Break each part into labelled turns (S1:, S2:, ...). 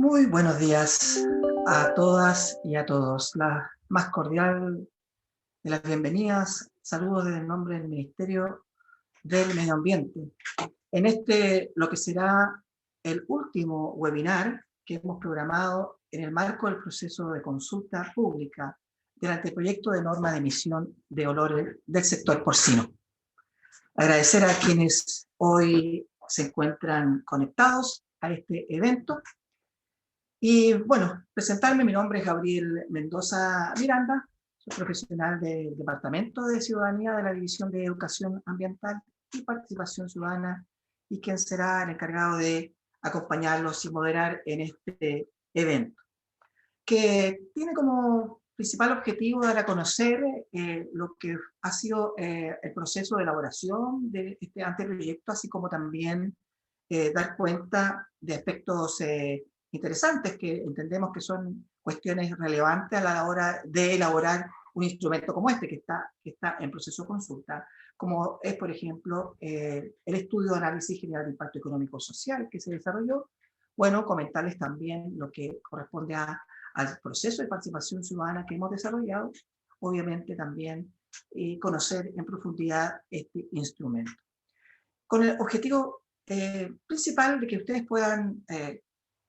S1: Muy buenos días a todas y a todos. La más cordial de las bienvenidas. Saludos desde el nombre del Ministerio del Medio Ambiente. En lo que será el último webinar que hemos programado en el marco del proceso de consulta pública del anteproyecto de norma de emisión de olores del sector porcino. Agradecer a quienes hoy se encuentran conectados a este evento. Y bueno, presentarme, mi nombre es Gabriel Mendoza Miranda, soy profesional del Departamento de Ciudadanía de la División de Educación Ambiental y Participación Ciudadana, y quien será el encargado de acompañarlos y moderar en este evento, que tiene como principal objetivo dar a conocer lo que ha sido el proceso de elaboración de este anteproyecto, así como también dar cuenta de aspectos interesantes que entendemos que son cuestiones relevantes a la hora de elaborar un instrumento como este, que está en proceso de consulta, como es, por ejemplo, el estudio de análisis general de impacto económico social que se desarrolló. Bueno, comentarles también lo que corresponde al proceso de participación ciudadana que hemos desarrollado, obviamente también conocer en profundidad este instrumento, con el objetivo principal de que ustedes puedan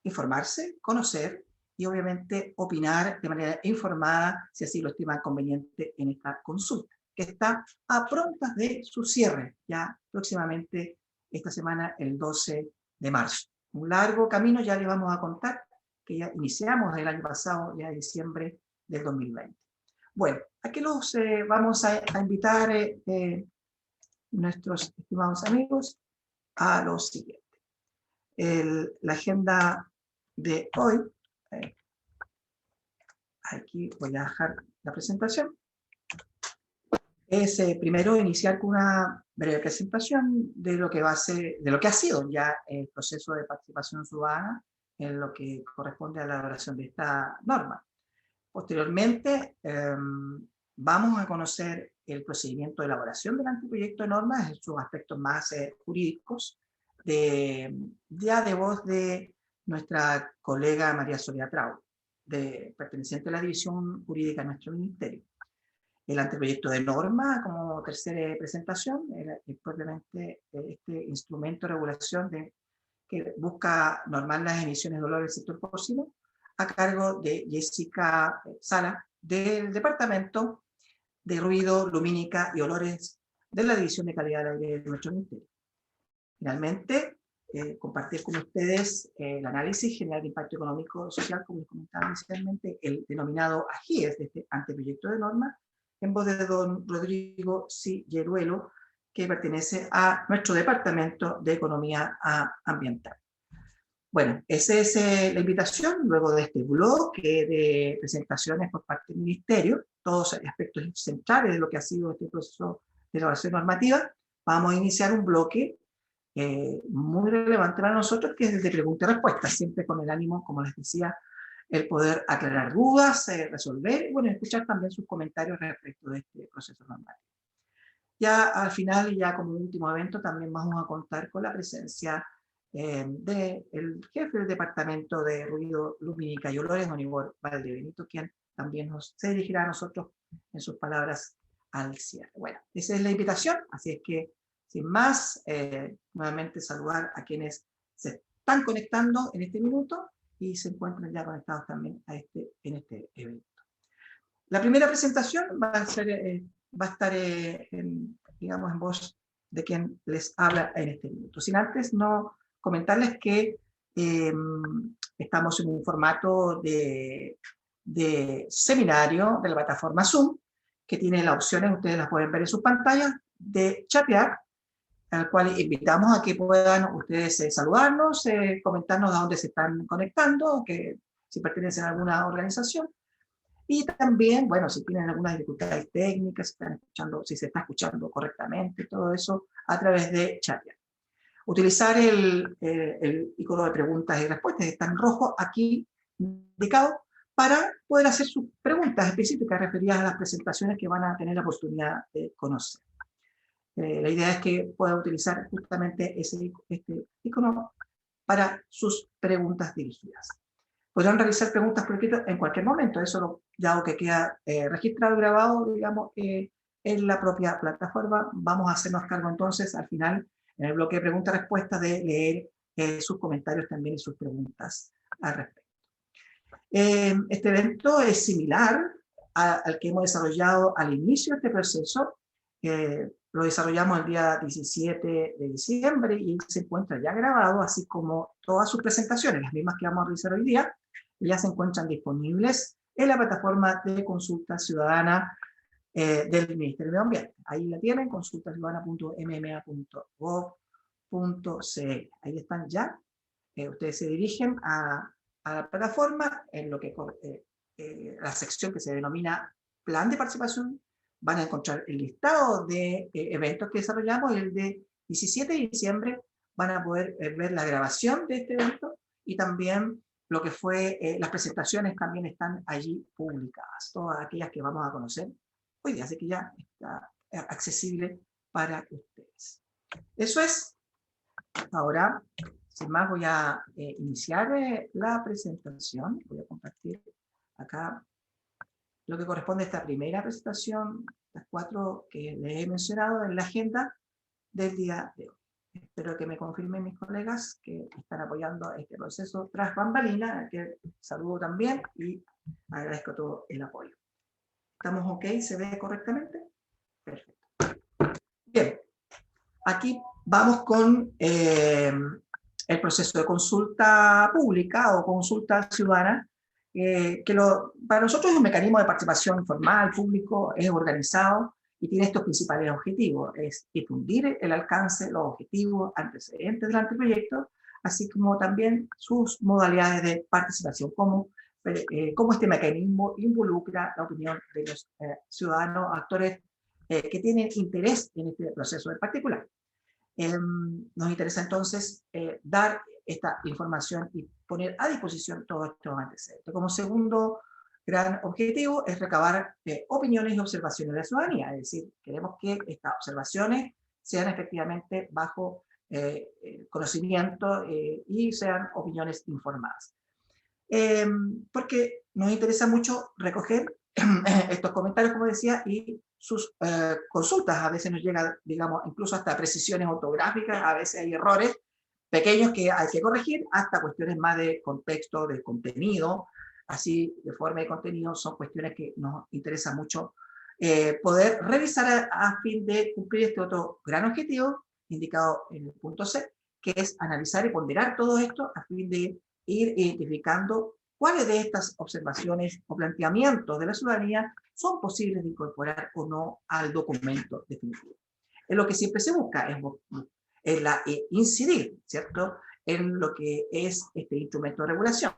S1: informarse, conocer y obviamente opinar de manera informada, si así lo estiman conveniente, en esta consulta, que está a prontas de su cierre, ya próximamente esta semana, el 12 de marzo. Un largo camino, ya les vamos a contar, que ya iniciamos el año pasado, ya en diciembre del 2020. Bueno, aquí los vamos a invitar nuestros estimados amigos a lo siguiente. La agenda de hoy, aquí voy a dejar la presentación, es primero iniciar con una breve presentación de lo que ha sido ya el proceso de participación ciudadana en lo que corresponde a la elaboración de esta norma. Posteriormente, vamos a conocer el procedimiento de elaboración del anteproyecto de normas en sus aspectos más jurídicos, ya de voz de nuestra colega María Soledad Trau, perteneciente a la División Jurídica de nuestro Ministerio. El anteproyecto de norma, como tercera presentación, es propiamente este instrumento de regulación que busca normar las emisiones de olor del sector porcino, a cargo de Jessica Sala, del Departamento de Ruido, Lumínica y Olores de la División de Calidad del Aire de nuestro Ministerio. Finalmente, compartir con ustedes el análisis general de impacto económico social, como les comentaba inicialmente, el denominado AGIES de este anteproyecto de norma, en voz de don Rodrigo Silleruelo, que pertenece a nuestro Departamento de Economía Ambiental. Bueno, esa es la invitación, luego de este bloque de presentaciones por parte del Ministerio, todos aspectos centrales de lo que ha sido este proceso de elaboración normativa. Vamos a iniciar un bloque muy relevante para nosotros, que es el de preguntas y respuestas, siempre con el ánimo, como les decía, el poder aclarar dudas, resolver, y bueno, escuchar también sus comentarios respecto de este proceso normativo. Ya al final, y ya como último evento, también vamos a contar con la presencia del jefe del Departamento de Ruido, Lumínica y Olores, don Igor Valdebenito, quien también se dirigirá a nosotros en sus palabras al cierre. Bueno, esa es la invitación, así es que, sin más, nuevamente saludar a quienes se están conectando en este minuto y se encuentran ya conectados también en este evento. La primera presentación va a estar digamos, en voz de quien les habla en este minuto. Sin antes no comentarles que estamos en un formato de seminario de la plataforma Zoom, que tiene las opciones, ustedes las pueden ver en sus pantallas, de chatear, al cual invitamos a que puedan ustedes saludarnos, comentarnos a dónde se están conectando, que si pertenecen a alguna organización. Y también, bueno, si tienen algunas dificultades técnicas, si se está escuchando correctamente, todo eso a través de Chatia. Utilizar el icono de preguntas y respuestas, está en rojo aquí indicado, para poder hacer sus preguntas específicas referidas a las presentaciones que van a tener la oportunidad de conocer. La idea es que pueda utilizar justamente este icono para sus preguntas dirigidas. Podrán realizar preguntas por escrito en cualquier momento, eso ya algo que queda registrado y grabado, digamos, en la propia plataforma. Vamos a hacernos cargo entonces al final, en el bloque de preguntas-respuestas, de leer sus comentarios también y sus preguntas al respecto. Este evento es similar al que hemos desarrollado al inicio de este proceso. Lo desarrollamos el día 17 de diciembre y se encuentra ya grabado, así como todas sus presentaciones, las mismas que vamos a realizar hoy día, ya se encuentran disponibles en la plataforma de consulta ciudadana del Ministerio de Medio Ambiente. Ahí la tienen, consultaciudadana.mma.gov.cl. Ahí están ya. Ustedes se dirigen a la plataforma en lo que la sección que se denomina Plan de Participación. Van a encontrar el listado de eventos que desarrollamos, y el de 17 de diciembre van a poder ver la grabación de este evento, y también lo que fue las presentaciones también están allí publicadas, todas aquellas que vamos a conocer hoy día, así que ya está accesible para ustedes. Eso es. Ahora, sin más, voy a iniciar la presentación. Voy a compartir acá lo que corresponde a esta primera presentación, las 4 que les he mencionado en la agenda del día de hoy. Espero que me confirmen mis colegas que están apoyando este proceso tras bambalina, que saludo también y agradezco todo el apoyo. ¿Estamos ok? ¿Se ve correctamente? Perfecto. Bien, aquí vamos con el proceso de consulta pública o consulta ciudadana, que para nosotros es un mecanismo de participación informal, público, es organizado y tiene estos principales objetivos: es difundir el alcance, los objetivos, antecedentes del anteproyecto, así como también sus modalidades de participación, cómo este mecanismo involucra la opinión de los ciudadanos, actores que tienen interés en este proceso en particular. Nos interesa entonces dar esta información y poner a disposición todos estos antecedentes. Como segundo gran objetivo es recabar opiniones y observaciones de la ciudadanía, es decir, queremos que estas observaciones sean efectivamente bajo conocimiento y sean opiniones informadas. Porque nos interesa mucho recoger estos comentarios, como decía, y sus consultas. A veces nos llega, digamos, incluso hasta precisiones ortográficas, a veces hay errores pequeños que hay que corregir, hasta cuestiones más de contexto, de contenido. Así, de forma de contenido, son cuestiones que nos interesa mucho poder revisar a fin de cumplir este otro gran objetivo indicado en el punto C, que es analizar y ponderar todo esto a fin de ir identificando cuáles de estas observaciones o planteamientos de la ciudadanía son posibles de incorporar o no al documento definitivo. Es lo que siempre se busca, es incidir, ¿cierto?, en lo que es este instrumento de regulación.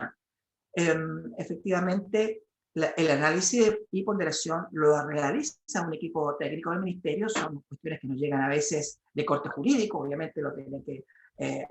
S1: Efectivamente, el análisis y ponderación lo realiza un equipo técnico del ministerio. Son cuestiones que nos llegan a veces de corte jurídico, obviamente lo tienen que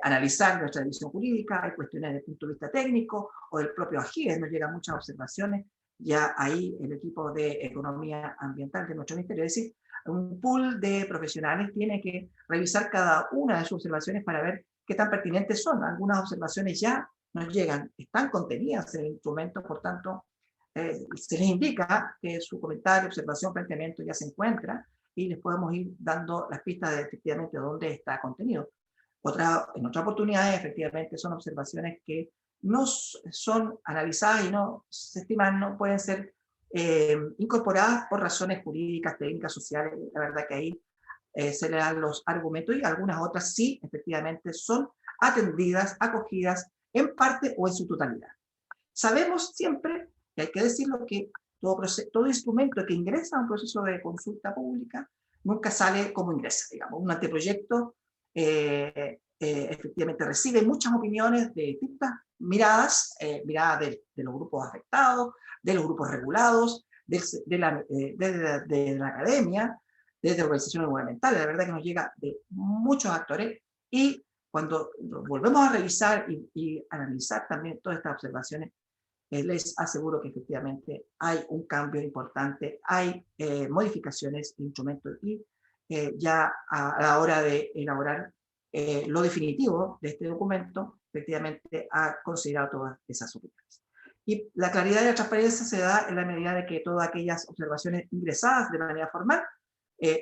S1: analizar nuestra división jurídica. Hay cuestiones desde el punto de vista técnico o del propio AGIES, nos llegan muchas observaciones, ya ahí el equipo de economía ambiental de nuestro ministerio, es decir, un pool de profesionales tiene que revisar cada una de sus observaciones para ver qué tan pertinentes son. Algunas observaciones ya nos llegan, están contenidas en el instrumento, por tanto, se les indica que su comentario, observación, planteamiento ya se encuentra y les podemos ir dando las pistas de efectivamente dónde está contenido. En otra oportunidad, efectivamente, son observaciones que no son analizadas y no se estiman, no pueden ser incorporadas por razones jurídicas, técnicas, sociales. La verdad que ahí se le dan los argumentos, y algunas otras sí, efectivamente, son atendidas, acogidas en parte o en su totalidad. Sabemos siempre, y hay que decirlo, que todo instrumento que ingresa a un proceso de consulta pública nunca sale como ingresa. Digamos, un anteproyecto efectivamente recibe muchas opiniones de distintas miradas, miradas de los grupos afectados, de los grupos regulados, de la academia, desde organizaciones gubernamentales. La verdad que nos llega de muchos actores, y cuando volvemos a revisar y analizar también todas estas observaciones, les aseguro que efectivamente hay un cambio importante, hay modificaciones de instrumentos, y ya a la hora de elaborar lo definitivo de este documento, efectivamente ha considerado todas esas opiniones. Y la claridad y la transparencia se da en la medida de que todas aquellas observaciones ingresadas de manera formal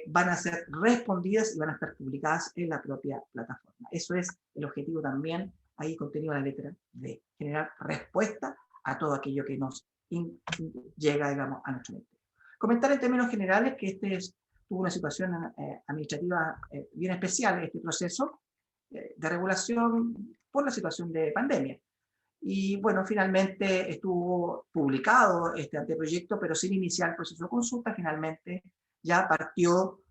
S1: van a ser respondidas y van a estar publicadas en la propia plataforma. Eso es el objetivo también, ahí contenido en la letra, de generar respuesta a todo aquello que nos llega, digamos, a nuestro ministerio. Comentar en términos generales que tuvo una situación administrativa bien especial, este proceso de regulación por la situación de pandemia. Y bueno, finalmente estuvo publicado este anteproyecto, pero sin iniciar el proceso de consulta. Finalmente ya partió,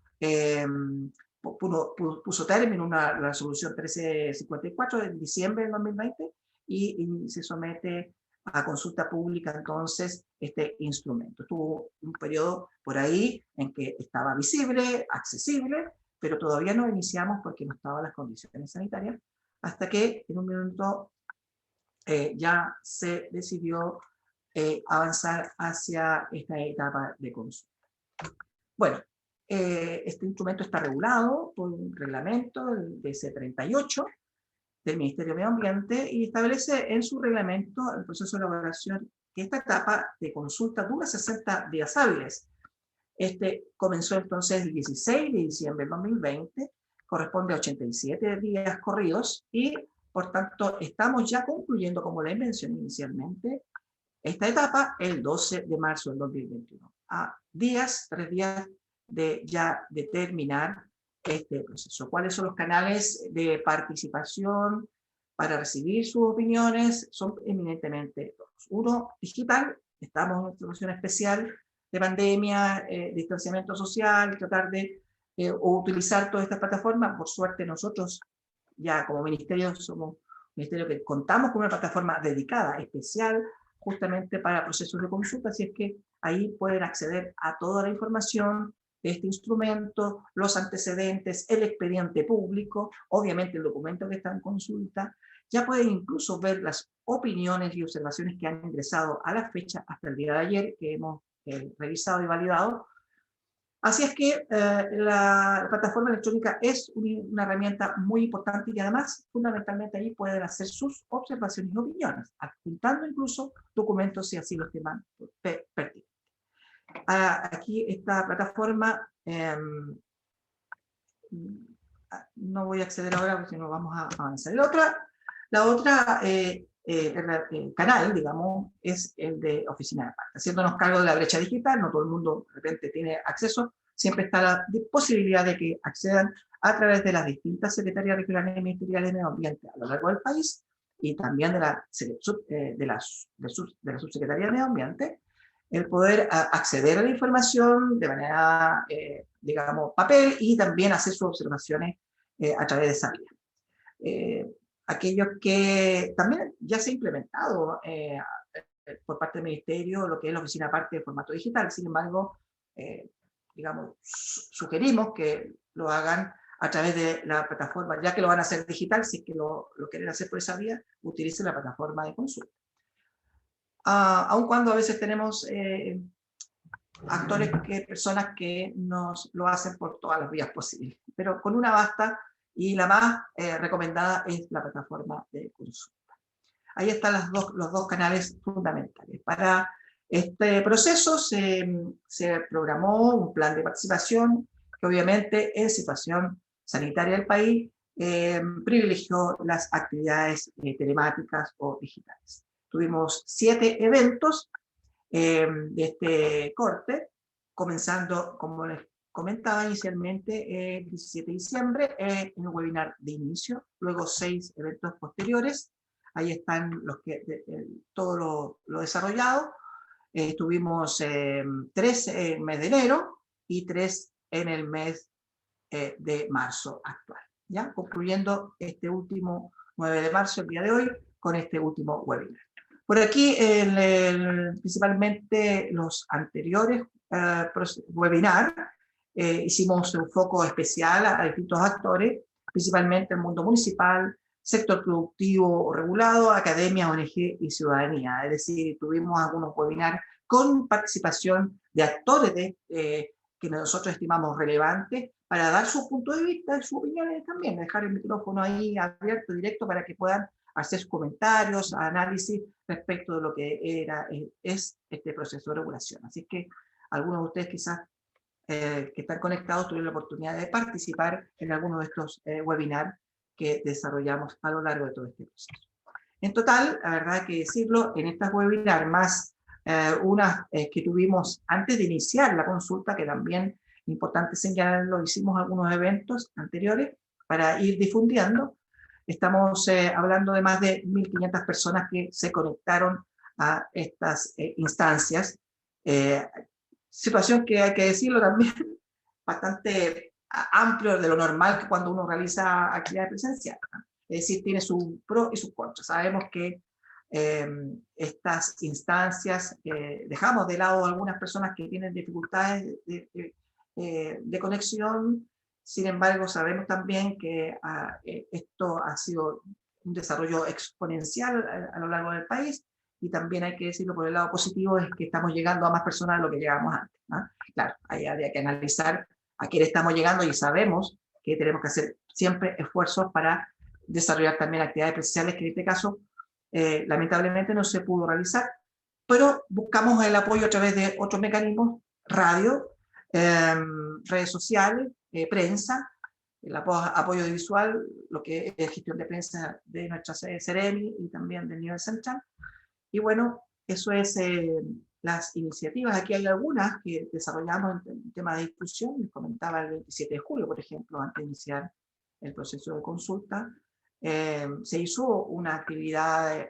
S1: puso término la resolución 1354 de diciembre del 2020 y se somete a consulta pública entonces este instrumento. Tuvo un periodo por ahí en que estaba visible, accesible, pero todavía no iniciamos porque no estaban las condiciones sanitarias, hasta que en un minuto ya se decidió avanzar hacia esta etapa de consulta. Bueno, este instrumento está regulado por un reglamento, el DC38 del Ministerio de Medio Ambiente, y establece en su reglamento el proceso de elaboración que esta etapa de consulta dura 60 días hábiles. Este comenzó entonces el 16 de diciembre del 2020, corresponde a 87 días corridos y por tanto estamos ya concluyendo, como les mencioné inicialmente, esta etapa el 12 de marzo del 2021. A 3 días de ya de terminar este proceso. ¿Cuáles son los canales de participación para recibir sus opiniones? Son eminentemente dos. Uno, digital. Estamos en una situación especial de pandemia, distanciamiento social, tratar de utilizar todas estas plataformas. Por suerte nosotros ya como ministerio somos un ministerio que contamos con una plataforma dedicada, especial, justamente para procesos de consulta, así es que ahí pueden acceder a toda la información de este instrumento, los antecedentes, el expediente público, obviamente el documento que está en consulta. Ya pueden incluso ver las opiniones y observaciones que han ingresado a la fecha hasta el día de ayer, que hemos revisado y validado. Así es que la plataforma electrónica es una herramienta muy importante y además, fundamentalmente, ahí pueden hacer sus observaciones y opiniones, adjuntando incluso documentos si así lo estiman pertinentes. Aquí esta plataforma, no voy a acceder ahora porque si no vamos a avanzar. La otra canal, digamos, es el de Oficina de Pacta. Haciéndonos cargo de la brecha digital, no todo el mundo de repente tiene acceso, siempre está la posibilidad de que accedan a través de las distintas secretarías regionales y ministeriales de medio ambiente a lo largo del país y también de la subsecretaría de medio ambiente, el poder acceder a la información de manera, digamos, papel y también hacer sus observaciones a través de esa vía. Aquello que también ya se ha implementado por parte del Ministerio, lo que es la oficina aparte de formato digital. Sin embargo, digamos, sugerimos que lo hagan a través de la plataforma, ya que lo van a hacer digital, si es que lo quieren hacer por esa vía, utilicen la plataforma de consulta. Aun cuando a veces tenemos personas que nos lo hacen por todas las vías posibles, pero con una basta. Y la más recomendada es la plataforma de consulta. Ahí están los dos canales fundamentales. Para este proceso se programó un plan de participación que obviamente en situación sanitaria del país privilegió las actividades telemáticas o digitales. Tuvimos 7 eventos de este corte, comenzando, como les comentaba inicialmente, el 17 de diciembre, en un webinar de inicio, luego 6 eventos posteriores, ahí están todo lo desarrollado. Tuvimos 3 en el mes de enero y 3 en el mes de marzo actual, ¿ya? Concluyendo este último 9 de marzo, el día de hoy, con este último webinar. Por aquí, principalmente los anteriores webinars, hicimos un foco especial a distintos actores, principalmente el mundo municipal, sector productivo regulado, academia, ONG y ciudadanía. Es decir, tuvimos algunos webinars con participación de actores que nosotros estimamos relevantes para dar su punto de vista y sus opiniones también, dejar el micrófono ahí abierto, directo, para que puedan hacer sus comentarios, análisis respecto de lo que es este proceso de regulación. Así que algunos de ustedes quizás que están conectados tuvieron la oportunidad de participar en algunos de estos webinars que desarrollamos a lo largo de todo este proceso. En total, la verdad hay que decirlo, en estas webinars más unas que tuvimos antes de iniciar la consulta, que también importante señalarlo, hicimos algunos eventos anteriores para ir difundiendo. Estamos hablando de más de 1.500 personas que se conectaron a estas instancias. Situación que hay que decirlo también bastante amplio de lo normal que cuando uno realiza actividad presencial. Es decir, tiene sus pros y sus contras. Sabemos que estas instancias, dejamos de lado algunas personas que tienen dificultades de conexión, sin embargo sabemos también que esto ha sido un desarrollo exponencial a lo largo del país, y también hay que decirlo por el lado positivo, es que estamos llegando a más personas de lo que llegábamos antes, ¿no? Claro, ahí habría que analizar a quién estamos llegando y sabemos que tenemos que hacer siempre esfuerzos para desarrollar también actividades presenciales que en este caso lamentablemente no se pudo realizar, pero buscamos el apoyo a través de otros mecanismos, radio, redes sociales, prensa, el apoyo visual, lo que es gestión de prensa de nuestra Ceremi y también del nivel central. Y bueno, eso es las iniciativas. Aquí hay algunas que desarrollamos en tema de difusión. Les comentaba el 27 de julio, por ejemplo, antes de iniciar el proceso de consulta. Se hizo una actividad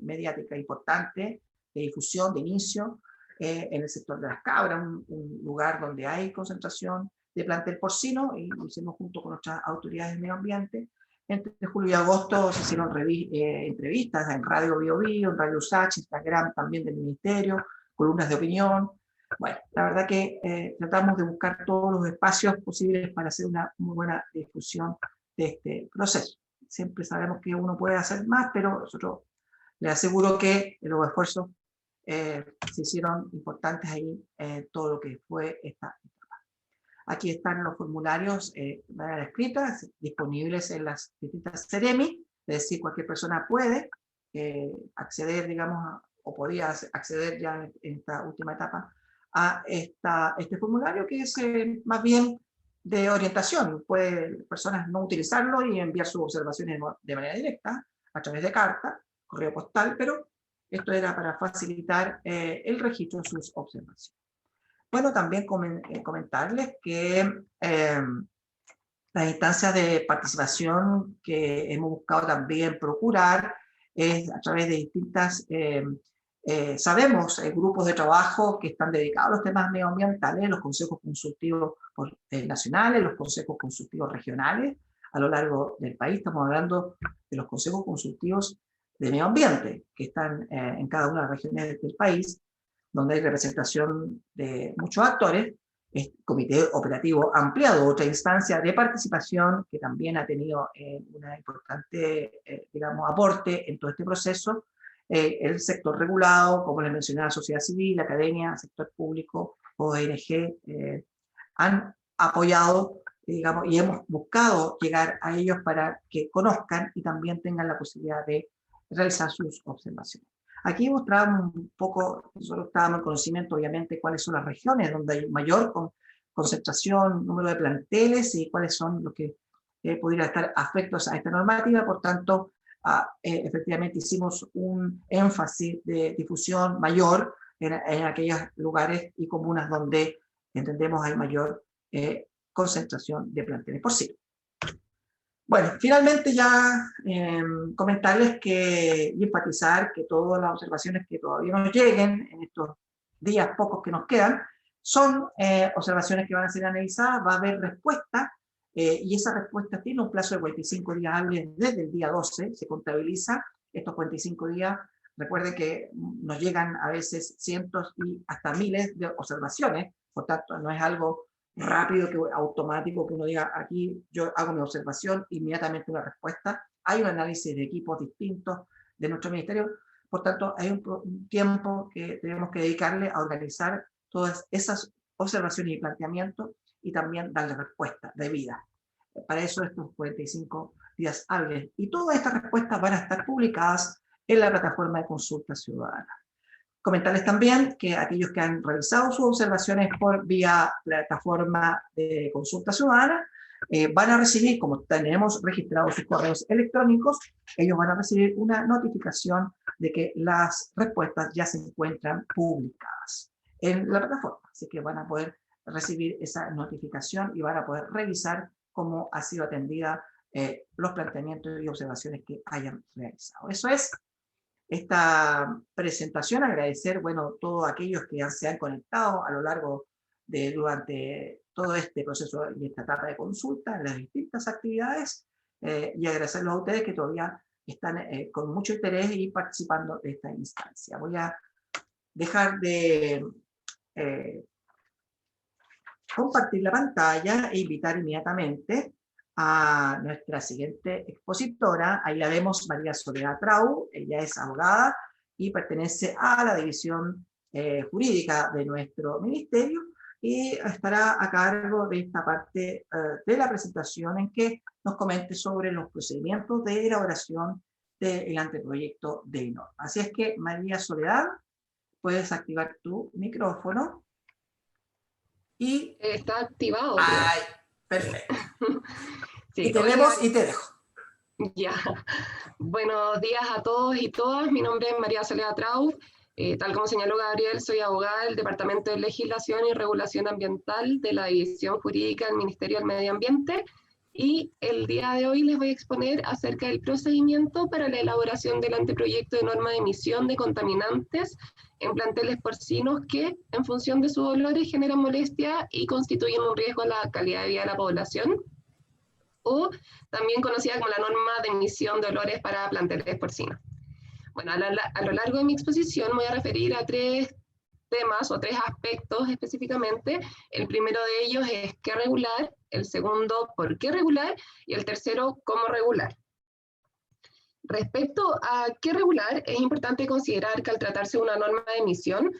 S1: mediática importante de difusión, de inicio, en el sector de las cabras, un lugar donde hay concentración de plantel porcino, y lo hicimos junto con nuestras autoridades de medio ambiente. Entre julio y agosto se hicieron entrevistas en Radio Bio Bio, en Radio USACH, Instagram también del Ministerio, columnas de opinión. Bueno, la verdad que tratamos de buscar todos los espacios posibles para hacer una muy buena difusión de este proceso. Siempre sabemos que uno puede hacer más, pero nosotros les aseguro que los esfuerzos se hicieron importantes ahí, todo lo que fue esta etapa. Aquí están los formularios de manera escrita, disponibles en las distintas Ceremi, es decir, cualquier persona puede acceder, digamos, o podía acceder ya en esta última etapa a este formulario, que es más bien de orientación. Puede personas no utilizarlo y enviar sus observaciones de manera directa, a través de carta, correo postal, pero esto era para facilitar el registro de sus observaciones. Bueno, también comentarles que las instancias de participación que hemos buscado también procurar es a través de distintas, sabemos, grupos de trabajo que están dedicados a los temas medioambientales, los consejos consultivos nacionales, los consejos consultivos regionales a lo largo del país. Estamos hablando de los consejos consultivos de medio ambiente que están en cada una de las regiones del país, donde hay representación de muchos actores, comité operativo ampliado, otra instancia de participación que también ha tenido una importante, digamos, aporte en todo este proceso, el sector regulado, como les mencioné, la sociedad civil, la academia, sector público, ONG, han apoyado, digamos, y hemos buscado llegar a ellos para que conozcan y también tengan la posibilidad de realizar sus observaciones. Aquí mostramos un poco, nosotros estábamos en conocimiento, obviamente, cuáles son las regiones donde hay mayor concentración, número de planteles y cuáles son los que pudieran estar afectos a esta normativa. Por tanto, efectivamente hicimos un énfasis de difusión mayor en aquellos lugares y comunas donde entendemos hay mayor concentración de planteles porcinos. Bueno, finalmente ya comentarles y enfatizar que todas las observaciones que todavía nos lleguen en estos días pocos que nos quedan son observaciones que van a ser analizadas, va a haber respuesta y esa respuesta tiene un plazo de 45 días hábiles desde el día 12, se contabiliza estos 45 días. Recuerden que nos llegan a veces cientos y hasta miles de observaciones, por tanto no es algo rápido, automático, que uno diga, aquí yo hago mi observación, inmediatamente una respuesta. Hay un análisis de equipos distintos de nuestro ministerio, por tanto hay un tiempo que tenemos que dedicarle a organizar todas esas observaciones y planteamientos y también darle respuesta debida. Para eso estos 45 días hábiles. Y todas estas respuestas van a estar publicadas en la plataforma de consulta ciudadana. Comentarles también que aquellos que han realizado sus observaciones por vía plataforma de consulta ciudadana van a recibir, como tenemos registrados sus correos electrónicos, ellos van a recibir una notificación de que las respuestas ya se encuentran publicadas en la plataforma. Así que van a poder recibir esa notificación y van a poder revisar cómo ha sido atendida los planteamientos y observaciones que hayan realizado. Eso es esta presentación. Agradecer, bueno, todos aquellos que se han conectado a lo largo de durante todo este proceso y esta etapa de consulta en las distintas actividades, y agradecerlos a ustedes que todavía están con mucho interés y participando de esta instancia. Voy a dejar de compartir la pantalla e invitar inmediatamente a nuestra siguiente expositora. Ahí la vemos, María Soledad Trau. Ella es abogada y pertenece a la división jurídica de nuestro ministerio y estará a cargo de esta parte de la presentación en que nos comente sobre los procedimientos de elaboración del anteproyecto de norma. Así es que, María Soledad, puedes activar tu micrófono. Y
S2: está activado.
S1: ¡Ay! Perfecto.
S2: Sí,
S1: y te vemos y te dejo.
S2: Ya. Buenos días a todos y todas. Mi nombre es María Soledad Trau. Tal como señaló Gabriel, soy abogada del Departamento de Legislación y Regulación Ambiental de la División Jurídica del Ministerio del Medio Ambiente. Y el día de hoy les voy a exponer acerca del procedimiento para la elaboración del anteproyecto de norma de emisión de contaminantes en planteles porcinos que, en función de sus olores, generan molestia y constituyen un riesgo a la calidad de vida de la población, o también conocida como la norma de emisión de olores para planteles porcinos. Bueno, a lo largo de mi exposición me voy a referir a tres temas o tres aspectos específicamente. El primero de ellos es qué regular, el segundo, por qué regular, y el tercero, cómo regular. Respecto a qué regular, es importante considerar que al tratarse de una norma de emisión,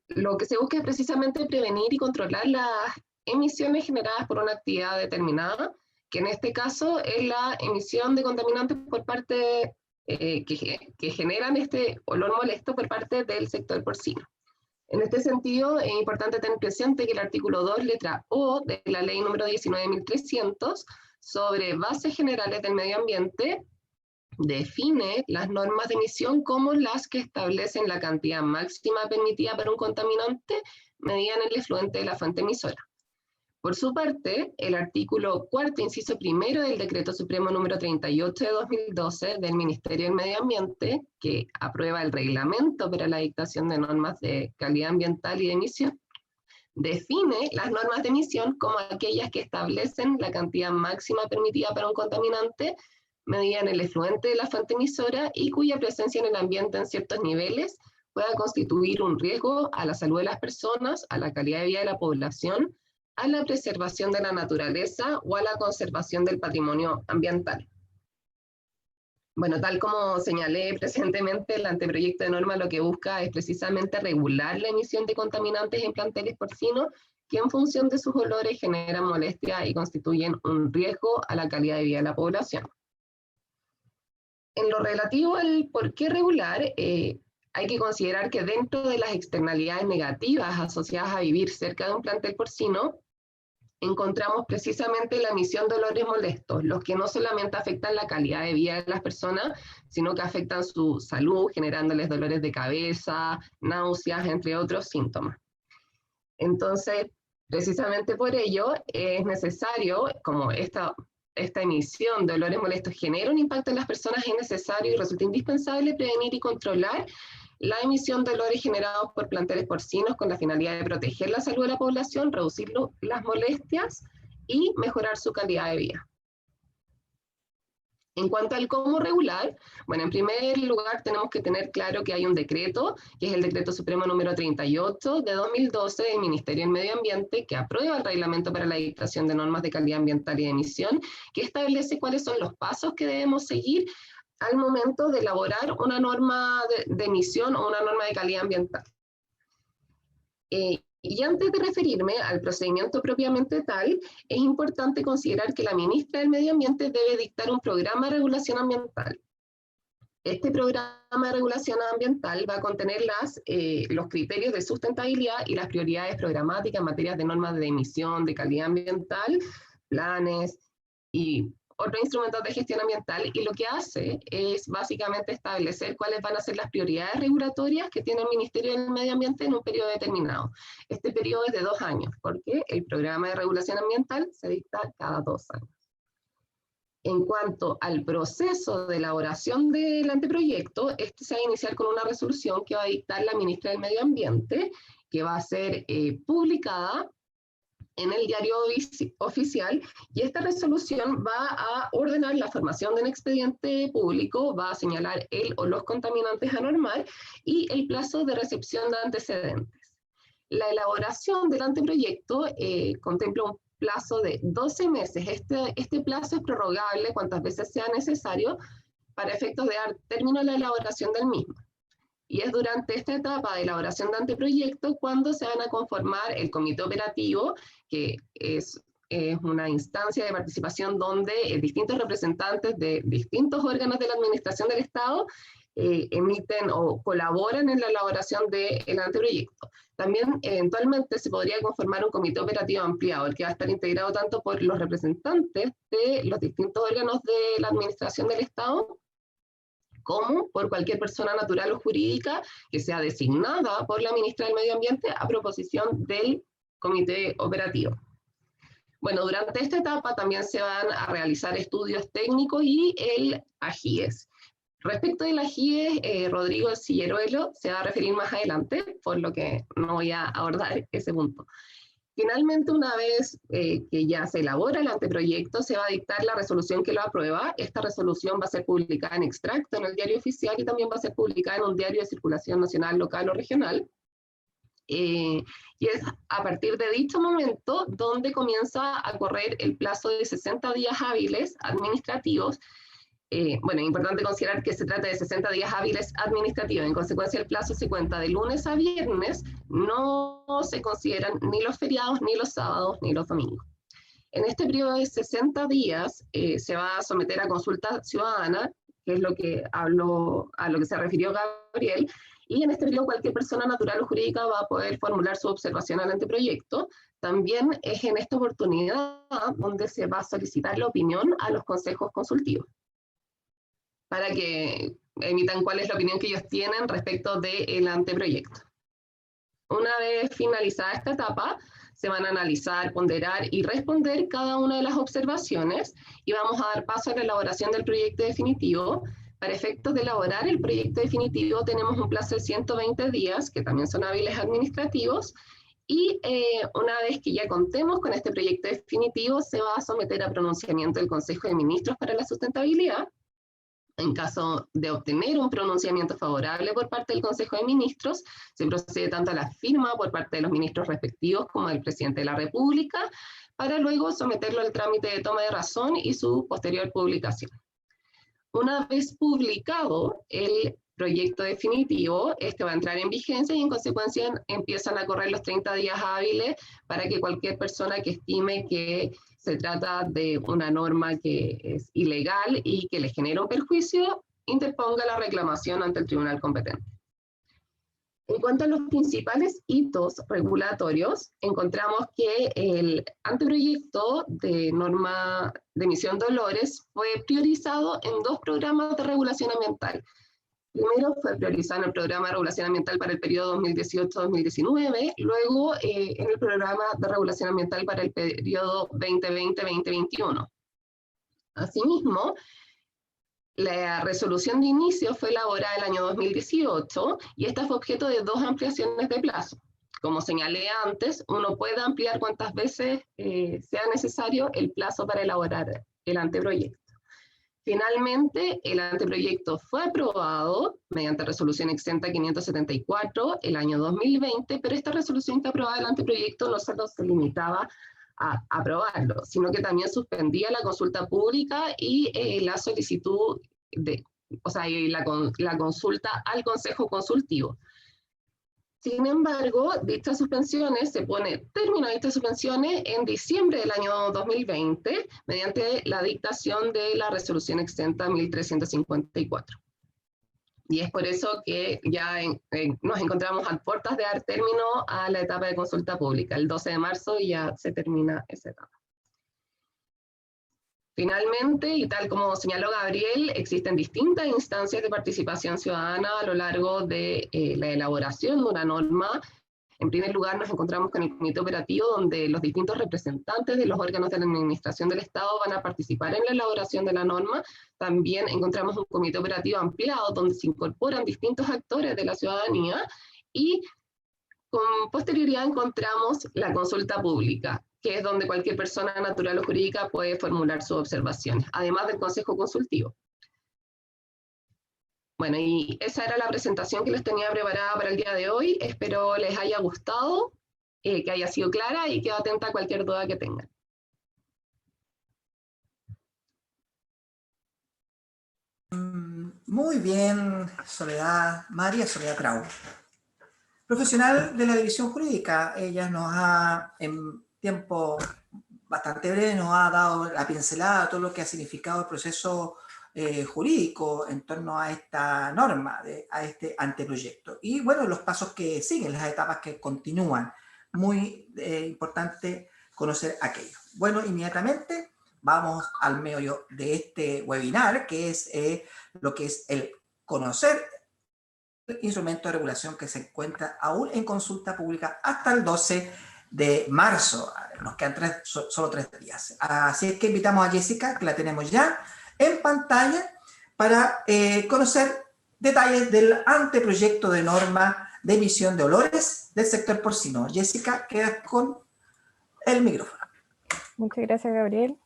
S2: lo que se busca es precisamente prevenir y controlar las emisiones generadas por una actividad determinada, que en este caso es la emisión de contaminantes por parte que generan este olor molesto por parte del sector porcino. En este sentido, es importante tener presente que el artículo 2, letra O, de la ley número 19.300, sobre bases generales del medio ambiente, define las normas de emisión como las que establecen la cantidad máxima permitida para un contaminante medida en el efluente de la fuente emisora. Por su parte, el artículo 4, inciso primero del Decreto Supremo número 38 de 2012 del Ministerio del Medio Ambiente, que aprueba el reglamento para la dictación de normas de calidad ambiental y de emisión, define las normas de emisión como aquellas que establecen la cantidad máxima permitida para un contaminante medida en el efluente de la fuente emisora y cuya presencia en el ambiente en ciertos niveles pueda constituir un riesgo a la salud de las personas, a la calidad de vida de la población, a la preservación de la naturaleza o a la conservación del patrimonio ambiental. Bueno, tal como señalé presentemente, el anteproyecto de norma lo que busca es precisamente regular la emisión de contaminantes en planteles porcinos que en función de sus olores generan molestia y constituyen un riesgo a la calidad de vida de la población. En lo relativo al por qué regular, hay que considerar que dentro de las externalidades negativas asociadas a vivir cerca de un plantel porcino, encontramos precisamente la emisión de olores molestos, los que no solamente afectan la calidad de vida de las personas, sino que afectan su salud, generándoles dolores de cabeza, náuseas, entre otros síntomas. Entonces, precisamente por ello, es necesario, como esta emisión de olores molestos genera un impacto en las personas, es necesario y resulta indispensable prevenir y controlar la emisión de olores generados por planteles porcinos con la finalidad de proteger la salud de la población, reducir las molestias y mejorar su calidad de vida. En cuanto al cómo regular, bueno, en primer lugar tenemos que tener claro que hay un decreto, que es el Decreto Supremo número 38 de 2012 del Ministerio del Medio Ambiente, que aprueba el reglamento para la dictación de normas de calidad ambiental y de emisión, que establece cuáles son los pasos que debemos seguir al momento de elaborar una norma de emisión o una norma de calidad ambiental. Y Y antes de referirme al procedimiento propiamente tal, es importante considerar que la ministra del Medio Ambiente debe dictar un programa de regulación ambiental. Este programa de regulación ambiental va a contener los criterios de sustentabilidad y las prioridades programáticas en materia de normas de emisión, de calidad ambiental, planes y otros instrumentos de gestión ambiental, y lo que hace es básicamente establecer cuáles van a ser las prioridades regulatorias que tiene el Ministerio del Medio Ambiente en un periodo determinado. Este periodo es de 2 años, porque el programa de regulación ambiental se dicta cada 2 años. En cuanto al proceso de elaboración del anteproyecto, este se va a iniciar con una resolución que va a dictar la ministra del Medio Ambiente, que va a ser publicada en el diario oficial, y esta resolución va a ordenar la formación de un expediente público, va a señalar el o los contaminantes a normar y el plazo de recepción de antecedentes. La elaboración del anteproyecto contempla un plazo de 12 meses. Este plazo es prorrogable cuantas veces sea necesario para efectos de dar término a la elaboración del mismo. Y es durante esta etapa de elaboración de anteproyecto cuando se van a conformar el comité operativo, que es una instancia de participación donde distintos representantes de distintos órganos de la administración del Estado emiten o colaboran en la elaboración del anteproyecto. También eventualmente se podría conformar un comité operativo ampliado, el que va a estar integrado tanto por los representantes de los distintos órganos de la administración del Estado, como por cualquier persona natural o jurídica que sea designada por la ministra del Medio Ambiente a proposición del comité operativo. Bueno, durante esta etapa también se van a realizar estudios técnicos y el AGIES. Respecto del AGIES, Rodrigo Silleruelo se va a referir más adelante, por lo que no voy a abordar ese punto. Finalmente, una vez que ya se elabora el anteproyecto, se va a dictar la resolución que lo aprueba. Esta resolución va a ser publicada en extracto en el diario oficial y también va a ser publicada en un diario de circulación nacional, local o regional. Y es a partir de dicho momento donde comienza a correr el plazo de 60 días hábiles administrativos. Bueno, es importante considerar que se trata de 60 días hábiles administrativos. En consecuencia, el plazo se cuenta de lunes a viernes, no se consideran ni los feriados, ni los sábados, ni los domingos. En este periodo de 60 días se va a someter a consulta ciudadana, que es a lo que se refirió Gabriel, y en este periodo cualquier persona natural o jurídica va a poder formular su observación al anteproyecto. También es en esta oportunidad donde se va a solicitar la opinión a los consejos consultivos, para que emitan cuál es la opinión que ellos tienen respecto del anteproyecto. Una vez finalizada esta etapa, se van a analizar, ponderar y responder cada una de las observaciones y vamos a dar paso a la elaboración del proyecto definitivo. Para efectos de elaborar el proyecto definitivo tenemos un plazo de 120 días, que también son hábiles administrativos, y una vez que ya contemos con este proyecto definitivo, se va a someter a pronunciamiento del Consejo de Ministros para la Sustentabilidad. En caso de obtener un pronunciamiento favorable por parte del Consejo de Ministros, se procede tanto a la firma por parte de los ministros respectivos como del presidente de la República, para luego someterlo al trámite de toma de razón y su posterior publicación. Una vez publicado el proyecto definitivo, este va a entrar en vigencia y en consecuencia empiezan a correr los 30 días hábiles para que cualquier persona que estime que se trata de una norma que es ilegal y que le genera un perjuicio, interponga la reclamación ante el tribunal competente. En cuanto a los principales hitos regulatorios, encontramos que el anteproyecto de norma de emisión de olores fue priorizado en 2 programas de regulación ambiental. Primero fue priorizado en el programa de regulación ambiental para el periodo 2018-2019, luego en el programa de regulación ambiental para el periodo 2020-2021. Asimismo, la resolución de inicio fue elaborada el año 2018 y esta fue objeto de 2 ampliaciones de plazo. Como señalé antes, uno puede ampliar cuantas veces sea necesario el plazo para elaborar el anteproyecto. Finalmente, el anteproyecto fue aprobado mediante resolución exenta 574 el año 2020, pero esta resolución que aprobaba el anteproyecto no solo se limitaba a aprobarlo, sino que también suspendía la consulta pública y la solicitud y la consulta al Consejo Consultivo. Sin embargo, dichas suspensiones se pone término a dichas suspensiones en diciembre del año 2020 mediante la dictación de la resolución exenta 1354. Y es por eso que ya nos encontramos a puertas de dar término a la etapa de consulta pública. El 12 de marzo ya se termina esa etapa. Finalmente, y tal como señaló Gabriel, existen distintas instancias de participación ciudadana a lo largo de la elaboración de una norma. En primer lugar, nos encontramos con el comité operativo, donde los distintos representantes de los órganos de la administración del Estado van a participar en la elaboración de la norma. También encontramos un comité operativo ampliado, donde se incorporan distintos actores de la ciudadanía, y con posterioridad encontramos la consulta pública, que es donde cualquier persona natural o jurídica puede formular sus observaciones, además del Consejo Consultivo. Bueno, y esa era la presentación que les tenía preparada para el día de hoy. Espero les haya gustado, que haya sido clara, y quedo atenta a cualquier duda que tengan.
S1: Muy bien, María Soledad Trau. Profesional de la división jurídica, ella nos ha, en tiempo bastante breve, nos ha dado la pincelada de todo lo que ha significado el proceso jurídico en torno a esta norma, a este anteproyecto. Y bueno, los pasos que siguen, las etapas que continúan. Muy importante conocer aquello. Bueno, inmediatamente vamos al meollo de este webinar, que es lo que es el conocer el instrumento de regulación que se encuentra aún en consulta pública hasta el 12 de marzo. Nos quedan solo 3 días. Así es que invitamos a Jessica, que la tenemos ya en pantalla, para conocer detalles del anteproyecto de norma de emisión de olores del sector porcino. Jessica, quedas con el micrófono.
S3: Muchas gracias, Gabriel.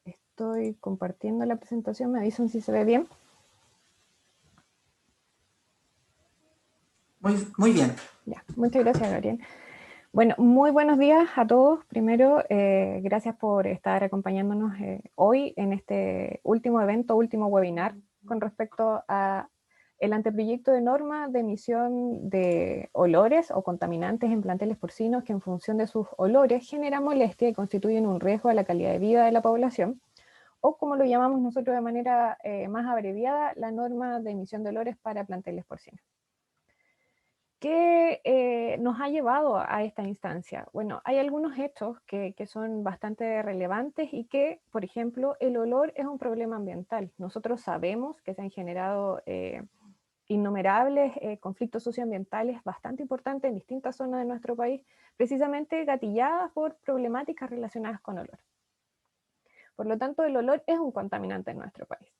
S3: Estoy compartiendo la presentación, me avisan si se ve bien.
S1: Muy bien.
S3: Ya, muchas gracias, Gabriel. Bueno, muy buenos días a todos. Primero, gracias por estar acompañándonos hoy en este último evento, último webinar con respecto a el anteproyecto de norma de emisión de olores o contaminantes en planteles porcinos que en función de sus olores generan molestia y constituyen un riesgo a la calidad de vida de la población, o como lo llamamos nosotros de manera más abreviada, la norma de emisión de olores para planteles porcinos. ¿Qué nos ha llevado a esta instancia? Bueno, hay algunos hechos que son bastante relevantes y que, por ejemplo, el olor es un problema ambiental. Nosotros sabemos que se han generado innumerables conflictos socioambientales bastante importantes en distintas zonas de nuestro país, precisamente gatilladas por problemáticas relacionadas con olor. Por lo tanto, el olor es un contaminante en nuestro país.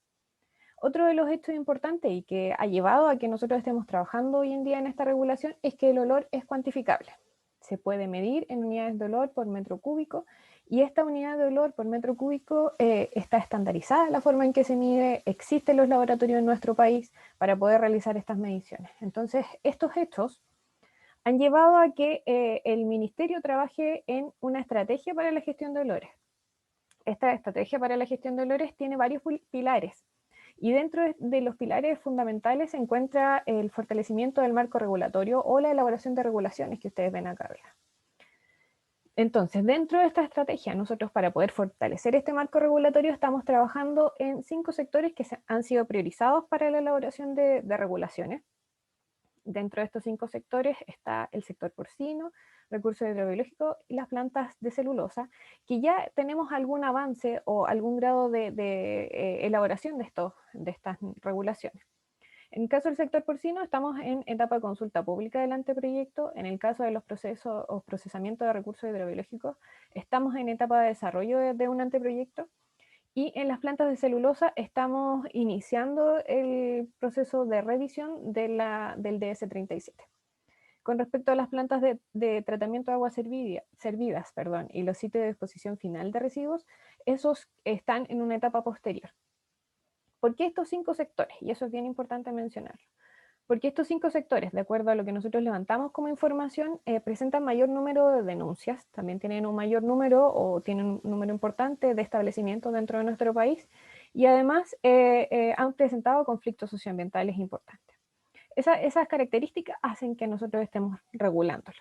S3: Otro de los hechos importantes y que ha llevado a que nosotros estemos trabajando hoy en día en esta regulación es que el olor es cuantificable. Se puede medir en unidades de olor por metro cúbico, y esta unidad de olor por metro cúbico está estandarizada la forma en que se mide, existen los laboratorios en nuestro país para poder realizar estas mediciones. Entonces, estos hechos han llevado a que el Ministerio trabaje en una estrategia para la gestión de olores. Esta estrategia para la gestión de olores tiene varios pilares. Y dentro de los pilares fundamentales se encuentra el fortalecimiento del marco regulatorio o la elaboración de regulaciones que ustedes ven acá arriba. Entonces, dentro de esta estrategia, nosotros para poder fortalecer este marco regulatorio estamos trabajando en 5 sectores que han sido priorizados para la elaboración de regulaciones. Dentro de estos 5 sectores está el sector porcino, recursos hidrobiológicos y las plantas de celulosa, que ya tenemos algún avance o algún grado de elaboración de estas regulaciones. En el caso del sector porcino estamos en etapa de consulta pública del anteproyecto. En el caso de los procesos o procesamiento de recursos hidrobiológicos estamos en etapa de desarrollo de un anteproyecto. Y en las plantas de celulosa estamos iniciando el proceso de revisión del DS-37. Con respecto a las plantas de tratamiento de aguas servidas y los sitios de disposición final de residuos, esos están en una etapa posterior. ¿Por qué estos 5 sectores? Y eso es bien importante mencionarlo. Porque estos 5 sectores, de acuerdo a lo que nosotros levantamos como información, presentan mayor número de denuncias, también tienen un mayor número o tienen un número importante de establecimientos dentro de nuestro país, y además han presentado conflictos socioambientales importantes. Esas características hacen que nosotros estemos regulándolo.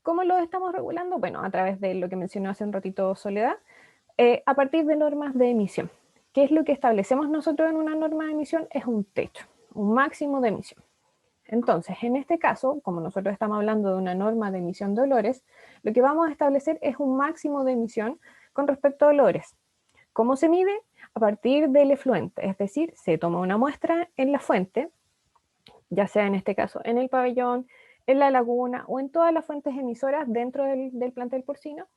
S3: ¿Cómo lo estamos regulando? Bueno, a través de lo que mencionó hace un ratito Soledad, a partir de normas de emisión. ¿Qué es lo que establecemos nosotros en una norma de emisión? Es un techo, un máximo de emisión. Entonces, en este caso, como nosotros estamos hablando de una norma de emisión de olores, lo que vamos a establecer es un máximo de emisión con respecto a olores. ¿Cómo se mide? A partir del efluente, es decir, se toma una muestra en la fuente, ya sea en este caso en el pabellón, en la laguna o en todas las fuentes emisoras dentro del plantel porcino.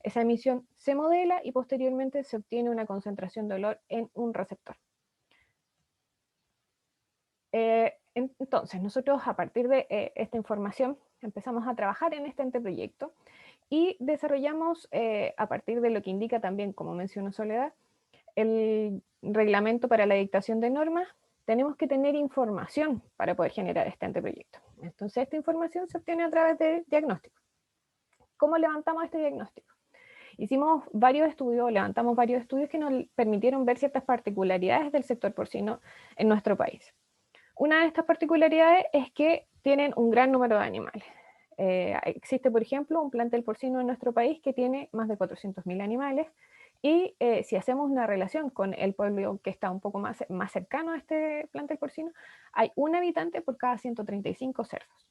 S3: Esa emisión se modela y posteriormente se obtiene una concentración de olor en un receptor. Entonces, nosotros a partir de esta información empezamos a trabajar en este anteproyecto y desarrollamos, a partir de lo que indica también, como mencionó Soledad, el reglamento para la dictación de normas. Tenemos que tener información para poder generar este anteproyecto. Entonces, esta información se obtiene a través de diagnóstico. ¿Cómo levantamos este diagnóstico? Hicimos varios estudios, levantamos varios estudios que nos permitieron ver ciertas particularidades del sector porcino en nuestro país. Una de estas particularidades es que tienen un gran número de animales. Existe, por ejemplo, un plantel porcino en nuestro país que tiene más de 400.000 animales, y si hacemos una relación con el pueblo que está un poco más cercano a este plantel porcino, hay un habitante por cada 135 cerdos.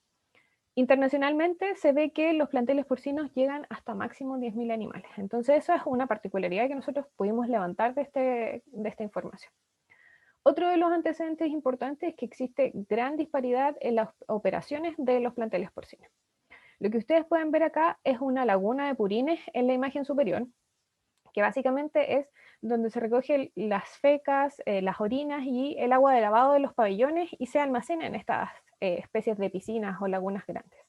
S3: Internacionalmente se ve que los planteles porcinos llegan hasta máximo 10.000 animales. Entonces eso es una particularidad que nosotros pudimos levantar de esta información. Otro de los antecedentes importantes es que existe gran disparidad en las operaciones de los planteles porcinos. Lo que ustedes pueden ver acá es una laguna de purines en la imagen superior, que básicamente es donde se recogen las fecas, las orinas y el agua de lavado de los pabellones y se almacena en estas especies de piscinas o lagunas grandes.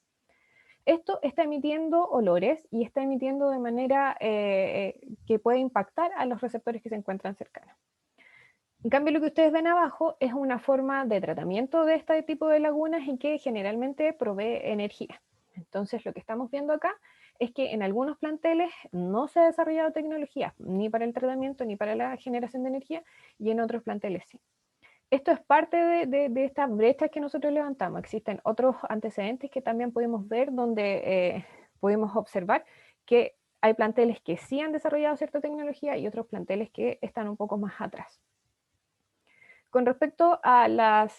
S3: Esto está emitiendo olores y está emitiendo de manera que puede impactar a los receptores que se encuentran cercanos. En cambio, lo que ustedes ven abajo es una forma de tratamiento de este tipo de lagunas y que generalmente provee energía. Entonces, lo que estamos viendo acá es que en algunos planteles no se ha desarrollado tecnología ni para el tratamiento ni para la generación de energía, y en otros planteles sí. Esto es parte de estas brechas que nosotros levantamos. Existen otros antecedentes que también pudimos ver donde pudimos observar que hay planteles que sí han desarrollado cierta tecnología y otros planteles que están un poco más atrás. Con respecto a los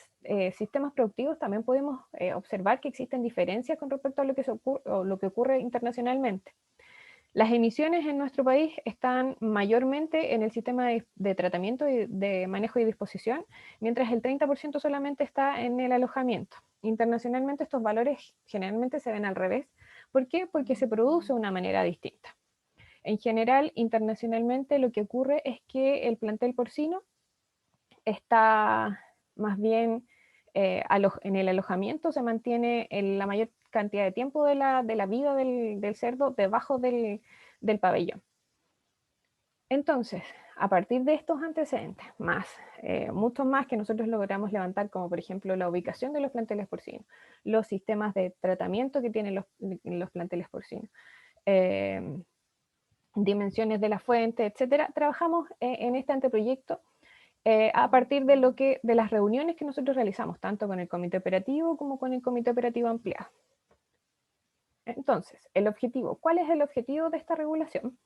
S3: sistemas productivos, también podemos observar que existen diferencias con respecto a lo que ocurre internacionalmente. Las emisiones en nuestro país están mayormente en el sistema de tratamiento y de manejo y disposición, mientras el 30% solamente está en el alojamiento. Internacionalmente estos valores generalmente se ven al revés. ¿Por qué? Porque se produce de una manera distinta. En general, internacionalmente lo que ocurre es que el plantel porcino está más bien en el alojamiento, se mantiene la mayor cantidad de tiempo de la vida del cerdo debajo del pabellón. Entonces, a partir de estos antecedentes, muchos más que nosotros logramos levantar, como por ejemplo la ubicación de los planteles porcinos, los sistemas de tratamiento que tienen los planteles porcinos, dimensiones de la fuente, etcétera, trabajamos en este anteproyecto a partir de las reuniones que nosotros realizamos, tanto con el comité operativo como con el comité operativo ampliado. Entonces, ¿cuál es el objetivo de esta regulación?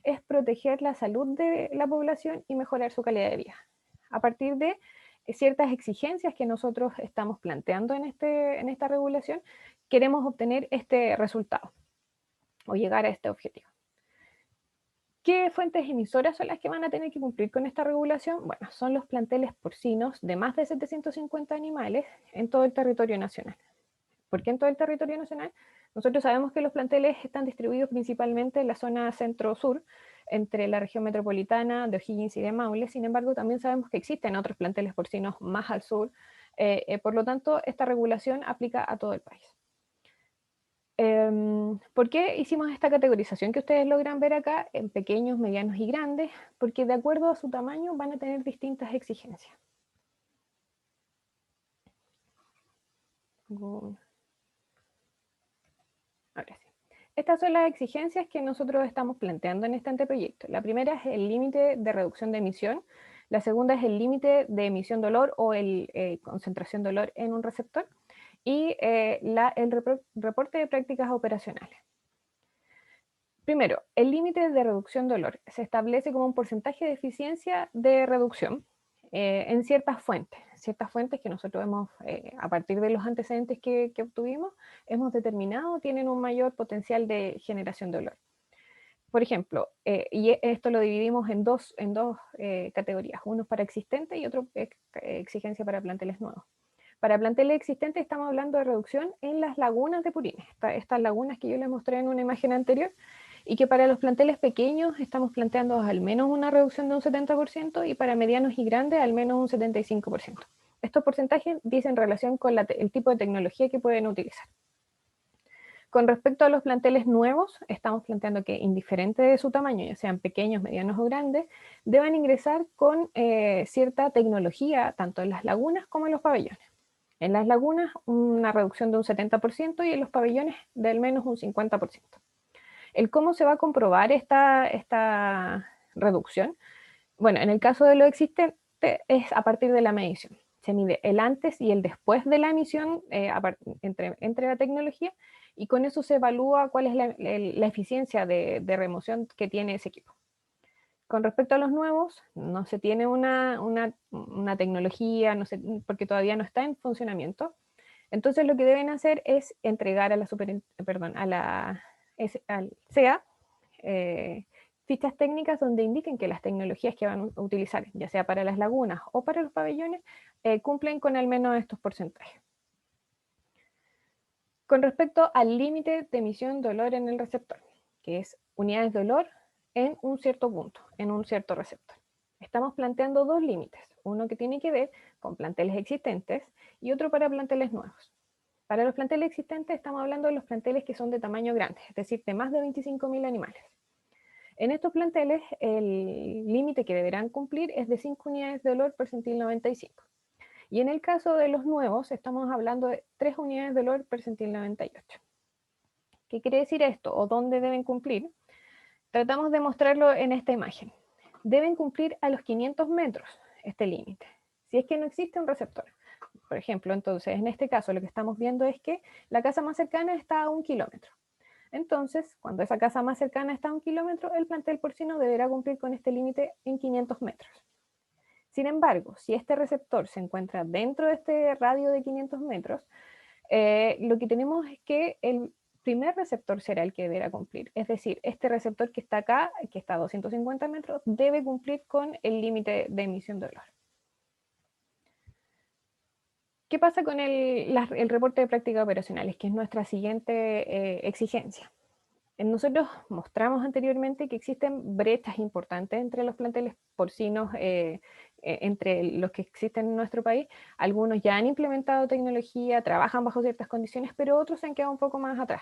S3: Es proteger la salud de la población y mejorar su calidad de vida. A partir de ciertas exigencias que nosotros estamos planteando en esta regulación, queremos obtener este resultado o llegar a este objetivo. ¿Qué fuentes emisoras son las que van a tener que cumplir con esta regulación? Bueno, son los planteles porcinos de más de 750 animales en todo el territorio nacional. ¿Por qué en todo el territorio nacional? Nosotros sabemos que los planteles están distribuidos principalmente en la zona centro-sur, entre la región metropolitana de O'Higgins y de Maule. Sin embargo, también sabemos que existen otros planteles porcinos más al sur. Por lo tanto, esta regulación aplica a todo el país. ¿Por qué hicimos esta categorización que ustedes logran ver acá en pequeños, medianos y grandes? Porque de acuerdo a su tamaño van a tener distintas exigencias. Ahora sí. Estas son las exigencias que nosotros estamos planteando en este anteproyecto. La primera es el límite de reducción de emisión, La segunda es el límite de emisión de olor o concentración de olor en un receptor. Y el reporte de prácticas operacionales. Primero, el límite de reducción de olor se establece como un porcentaje de eficiencia de reducción en ciertas fuentes que nosotros hemos, a partir de los antecedentes que obtuvimos, hemos determinado tienen un mayor potencial de generación de olor. Por ejemplo, y esto lo dividimos en dos categorías, uno para existentes y otro exigencia para planteles nuevos. Para planteles existentes estamos hablando de reducción en las lagunas de purines, estas lagunas que yo les mostré en una imagen anterior, y que para los planteles pequeños estamos planteando al menos una reducción de un 70% y para medianos y grandes al menos un 75%. Estos porcentajes dicen relación con el tipo de tecnología que pueden utilizar. Con respecto a los planteles nuevos, estamos planteando que indiferente de su tamaño, ya sean pequeños, medianos o grandes, deban ingresar con cierta tecnología, tanto en las lagunas como en los pabellones. En las lagunas, una reducción de un 70% y en los pabellones de al menos un 50%. ¿El cómo se va a comprobar esta reducción? Bueno, en el caso de lo existente es a partir de la medición. Se mide el antes y el después de la emisión entre la tecnología y con eso se evalúa cuál es la eficiencia de remoción que tiene ese equipo. Con respecto a los nuevos, no se tiene una tecnología, no sé, porque todavía no está en funcionamiento. Entonces lo que deben hacer es entregar al SEA fichas técnicas donde indiquen que las tecnologías que van a utilizar, ya sea para las lagunas o para los pabellones, cumplen con al menos estos porcentajes. Con respecto al límite de emisión de olor en el receptor, que es unidades de olor en un cierto punto, en un cierto receptor. Estamos planteando dos límites, uno que tiene que ver con planteles existentes y otro para planteles nuevos. Para los planteles existentes estamos hablando de los planteles que son de tamaño grande, es decir, de más de 25.000 animales. En estos planteles el límite que deberán cumplir es de 5 unidades de olor percentil 95. Y en el caso de los nuevos estamos hablando de 3 unidades de olor percentil 98. ¿Qué quiere decir esto? ¿O dónde deben cumplir? Tratamos de mostrarlo en esta imagen. Deben cumplir a los 500 metros este límite, si es que no existe un receptor. Por ejemplo, entonces, en este caso lo que estamos viendo es que la casa más cercana está a 1 kilómetro. Entonces, cuando esa casa más cercana está a 1 kilómetro, el plantel porcino deberá cumplir con este límite en 500 metros. Sin embargo, si este receptor se encuentra dentro de este radio de 500 metros, lo que tenemos es que el primer receptor será el que deberá cumplir. Es decir, este receptor que está acá, que está a 250 metros, debe cumplir con el límite de emisión de olor. ¿Qué pasa con el reporte de prácticas operacionales, que es nuestra siguiente exigencia? Nosotros mostramos anteriormente que existen brechas importantes entre los planteles porcinos, entre los que existen en nuestro país. Algunos ya han implementado tecnología, trabajan bajo ciertas condiciones, pero otros se han quedado un poco más atrás.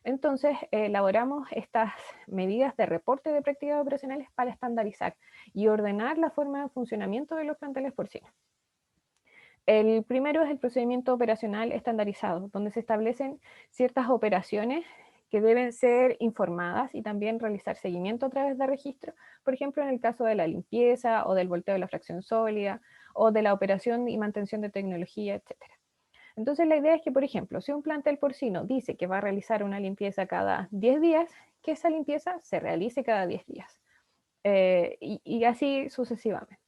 S3: Entonces, elaboramos estas medidas de reporte de prácticas operacionales para estandarizar y ordenar la forma de funcionamiento de los planteles porcinos. El primero es el procedimiento operacional estandarizado, donde se establecen ciertas operaciones que deben ser informadas y también realizar seguimiento a través de registro, por ejemplo, en el caso de la limpieza o del volteo de la fracción sólida o de la operación y mantención de tecnología, etc. Entonces la idea es que, por ejemplo, si un plantel porcino dice que va a realizar una limpieza cada 10 días, que esa limpieza se realice cada 10 días y así sucesivamente.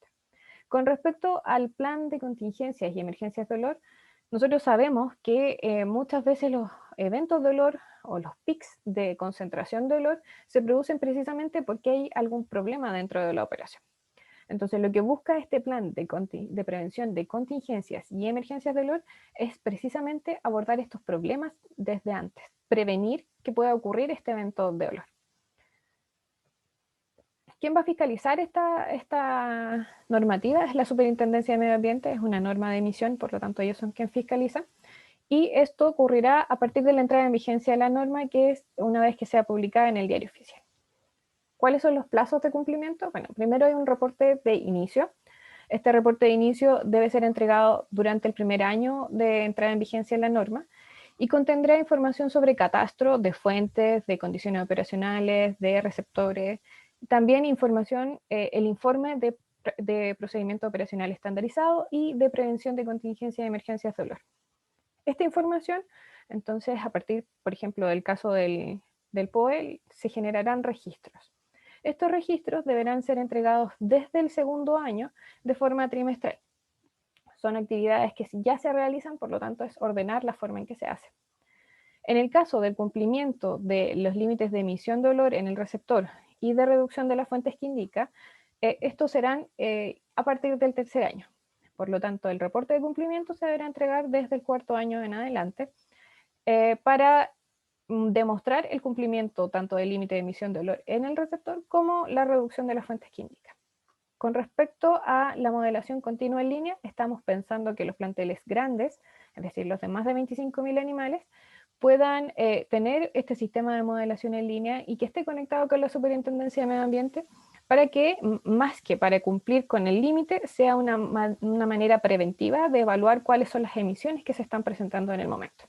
S3: Con respecto al plan de contingencias y emergencias de olor, nosotros sabemos que muchas veces los eventos de olor o los pics de concentración de olor se producen precisamente porque hay algún problema dentro de la operación. Entonces, lo que busca este plan de prevención de contingencias y emergencias de olor es precisamente abordar estos problemas desde antes, prevenir que pueda ocurrir este evento de olor. ¿Quién va a fiscalizar esta normativa? Es la Superintendencia de Medio Ambiente, es una norma de emisión, por lo tanto ellos son quien fiscalizan. Y esto ocurrirá a partir de la entrada en vigencia de la norma, que es una vez que sea publicada en el Diario Oficial. ¿Cuáles son los plazos de cumplimiento? Bueno, primero hay un reporte de inicio. Este reporte de inicio debe ser entregado durante el primer año de entrada en vigencia de la norma y contendrá información sobre catastro de fuentes, de condiciones operacionales, de receptores, también información, el informe de de procedimiento operacional estandarizado y de prevención de contingencia de emergencias de olor. Esta información, entonces, a partir, por ejemplo, del caso del POE, se generarán registros. Estos registros deberán ser entregados desde el segundo año de forma trimestral. Son actividades que ya se realizan, por lo tanto, es ordenar la forma en que se hace. En el caso del cumplimiento de los límites de emisión de olor en el receptor y de reducción de las fuentes que indica, estos serán a partir del tercer año. Por lo tanto, el reporte de cumplimiento se deberá entregar desde el cuarto año en adelante para demostrar el cumplimiento tanto del límite de emisión de olor en el receptor como la reducción de las fuentes que indica. Con respecto a la modelación continua en línea, estamos pensando que los planteles grandes, es decir, los de más de 25.000 animales, puedan tener este sistema de modelación en línea y que esté conectado con la Superintendencia de Medio Ambiente para que, más que para cumplir con el límite, sea una manera preventiva de evaluar cuáles son las emisiones que se están presentando en el momento.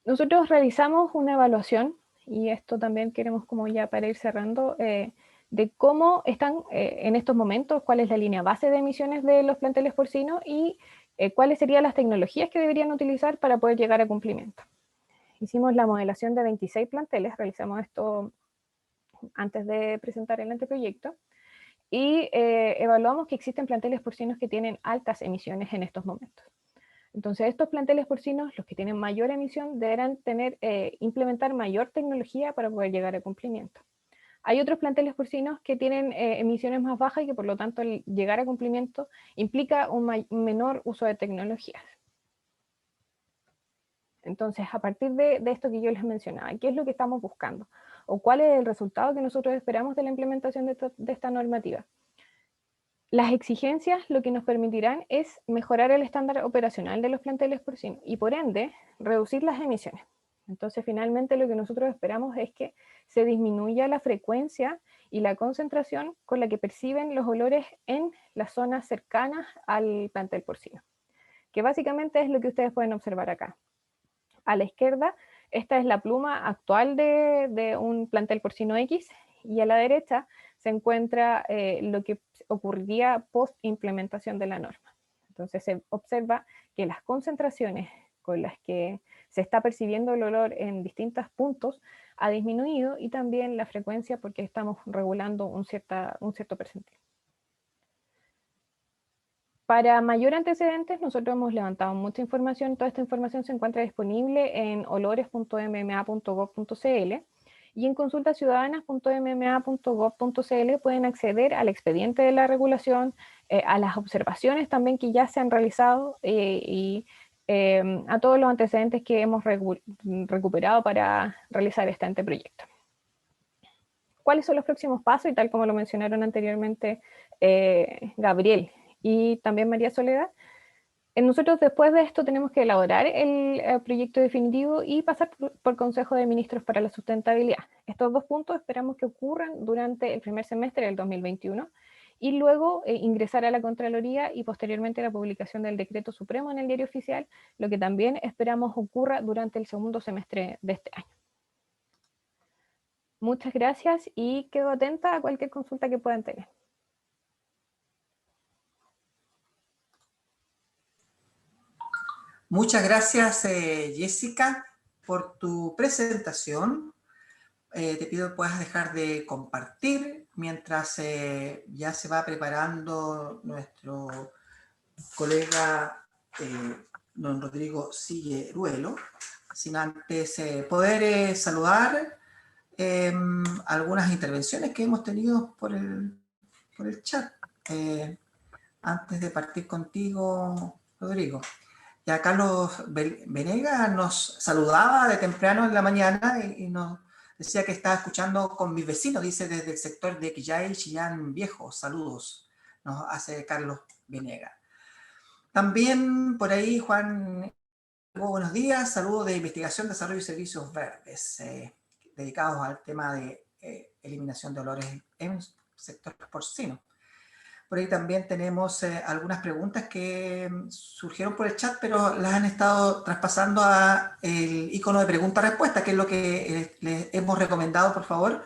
S3: Nosotros realizamos una evaluación, y esto también queremos como ya para ir cerrando, de cómo están en estos momentos, cuál es la línea base de emisiones de los planteles porcinos y cuáles serían las tecnologías que deberían utilizar para poder llegar a cumplimiento. Hicimos la modelación de 26 planteles, realizamos esto antes de presentar el anteproyecto, y evaluamos que existen planteles porcinos que tienen altas emisiones en estos momentos. Entonces, estos planteles porcinos, los que tienen mayor emisión, deberán implementar mayor tecnología para poder llegar a cumplimiento. Hay otros planteles porcinos que tienen emisiones más bajas y que por lo tanto el llegar a cumplimiento implica un menor uso de tecnologías. Entonces, a partir de esto que yo les mencionaba, ¿qué es lo que estamos buscando? ¿O cuál es el resultado que nosotros esperamos de la implementación de esta normativa? Las exigencias lo que nos permitirán es mejorar el estándar operacional de los planteles porcinos y por ende reducir las emisiones. Entonces finalmente lo que nosotros esperamos es que se disminuya la frecuencia y la concentración con la que perciben los olores en las zonas cercanas al plantel porcino, que básicamente es lo que ustedes pueden observar acá. A la izquierda, esta es la pluma actual de un plantel porcino X, y a la derecha se encuentra lo que ocurriría post implementación de la norma. Entonces se observa que las concentraciones con las que se está percibiendo el olor en distintos puntos ha disminuido y también la frecuencia porque estamos regulando un cierto percentil. Para mayor antecedentes, nosotros hemos levantado mucha información. Toda esta información se encuentra disponible en olores.mma.gov.cl y en consultasiudadanas.mma.gov.cl pueden acceder al expediente de la regulación, a las observaciones también que ya se han realizado y a todos los antecedentes que hemos recuperado para realizar este anteproyecto. ¿Cuáles son los próximos pasos? Y tal como lo mencionaron anteriormente Gabriel y también María Soledad, nosotros después de esto tenemos que elaborar el proyecto definitivo y pasar por Consejo de Ministros para la Sustentabilidad. Estos dos puntos esperamos que ocurran durante el primer semestre del 2021 y luego ingresar a la Contraloría y posteriormente la publicación del Decreto Supremo en el Diario Oficial, lo que también esperamos ocurra durante el segundo semestre de este año. Muchas gracias y quedo atenta a cualquier consulta que puedan tener.
S1: Muchas gracias, Jessica, por tu presentación. Te pido que puedas dejar de compartir mientras ya se va preparando nuestro colega don Rodrigo Silleruelo, sin antes poder saludar algunas intervenciones que hemos tenido por el chat. Antes de partir contigo, Rodrigo. Ya Carlos Venegas nos saludaba de temprano en la mañana y nos decía que estaba escuchando con mis vecinos, dice desde el sector de Quillay, Chillán Viejo. Saludos, nos hace Carlos Venegas. También por ahí Juan, buenos días, saludos de Investigación, Desarrollo y Servicios Verdes, dedicados al tema de eliminación de olores en el sector porcino. Por ahí también tenemos algunas preguntas que surgieron por el chat, pero las han estado traspasando a el icono de pregunta-respuesta, que es lo que les hemos recomendado, por favor,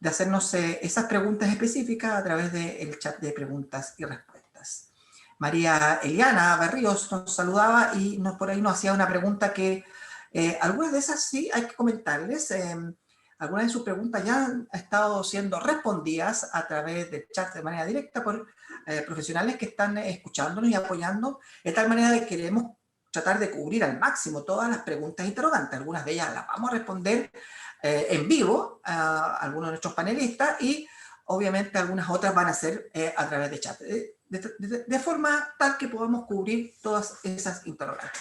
S1: de hacernos esas preguntas específicas a través del chat de preguntas y respuestas. María Eliana Berríos nos saludaba y por ahí nos hacía una pregunta que algunas de esas sí hay que comentarles. Algunas de sus preguntas ya han estado siendo respondidas a través del chat de manera directa por profesionales que están escuchándonos y apoyando, de tal manera que queremos tratar de cubrir al máximo todas las preguntas e interrogantes. Algunas de ellas las vamos a responder en vivo a algunos de nuestros panelistas y obviamente algunas otras van a ser a través de chat, de forma tal que podamos cubrir todas esas interrogantes.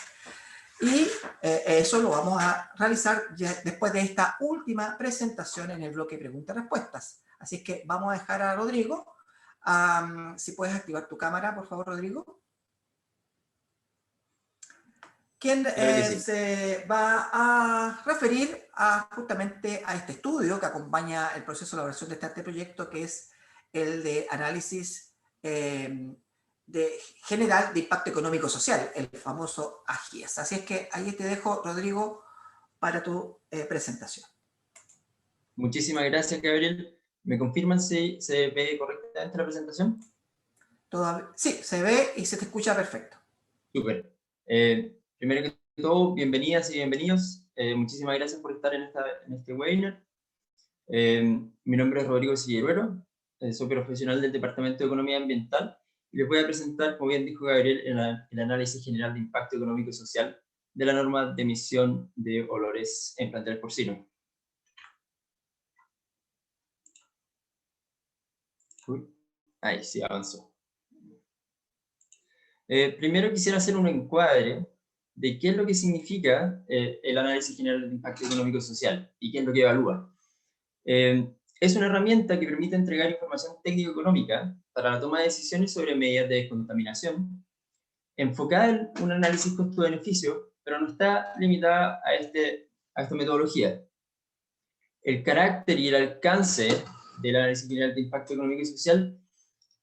S1: Y eso lo vamos a realizar ya después de esta última presentación en el bloque preguntas-respuestas. Así que vamos a dejar a Rodrigo. Si puedes activar tu cámara, por favor, Rodrigo. Quien sí, se va a referir justamente a este estudio que acompaña el proceso de elaboración de este proyecto, que es el de análisis general de impacto económico social, el famoso AGIES. Así es que ahí te dejo, Rodrigo, para tu presentación.
S4: Muchísimas gracias, Gabriel. ¿Me confirman si se ve correctamente la presentación?
S1: Sí, se ve y se te escucha perfecto.
S4: Súper. Primero que todo, bienvenidas y bienvenidos. Muchísimas gracias por estar en este webinar. Mi nombre es Rodrigo Silleruelo, soy profesional del Departamento de Economía Ambiental y les voy a presentar, como bien dijo Gabriel, el análisis general de impacto económico y social de la norma de emisión de olores en planteles porcinos. Ahí sí avanzó. Primero quisiera hacer un encuadre de qué es lo que significa el análisis general de impacto económico y social y qué es lo que evalúa. Es una herramienta que permite entregar información técnico-económica para la toma de decisiones sobre medidas de descontaminación, enfocada en un análisis costo-beneficio, pero no está limitada a esta metodología. El carácter y el alcance del análisis general de impacto económico y social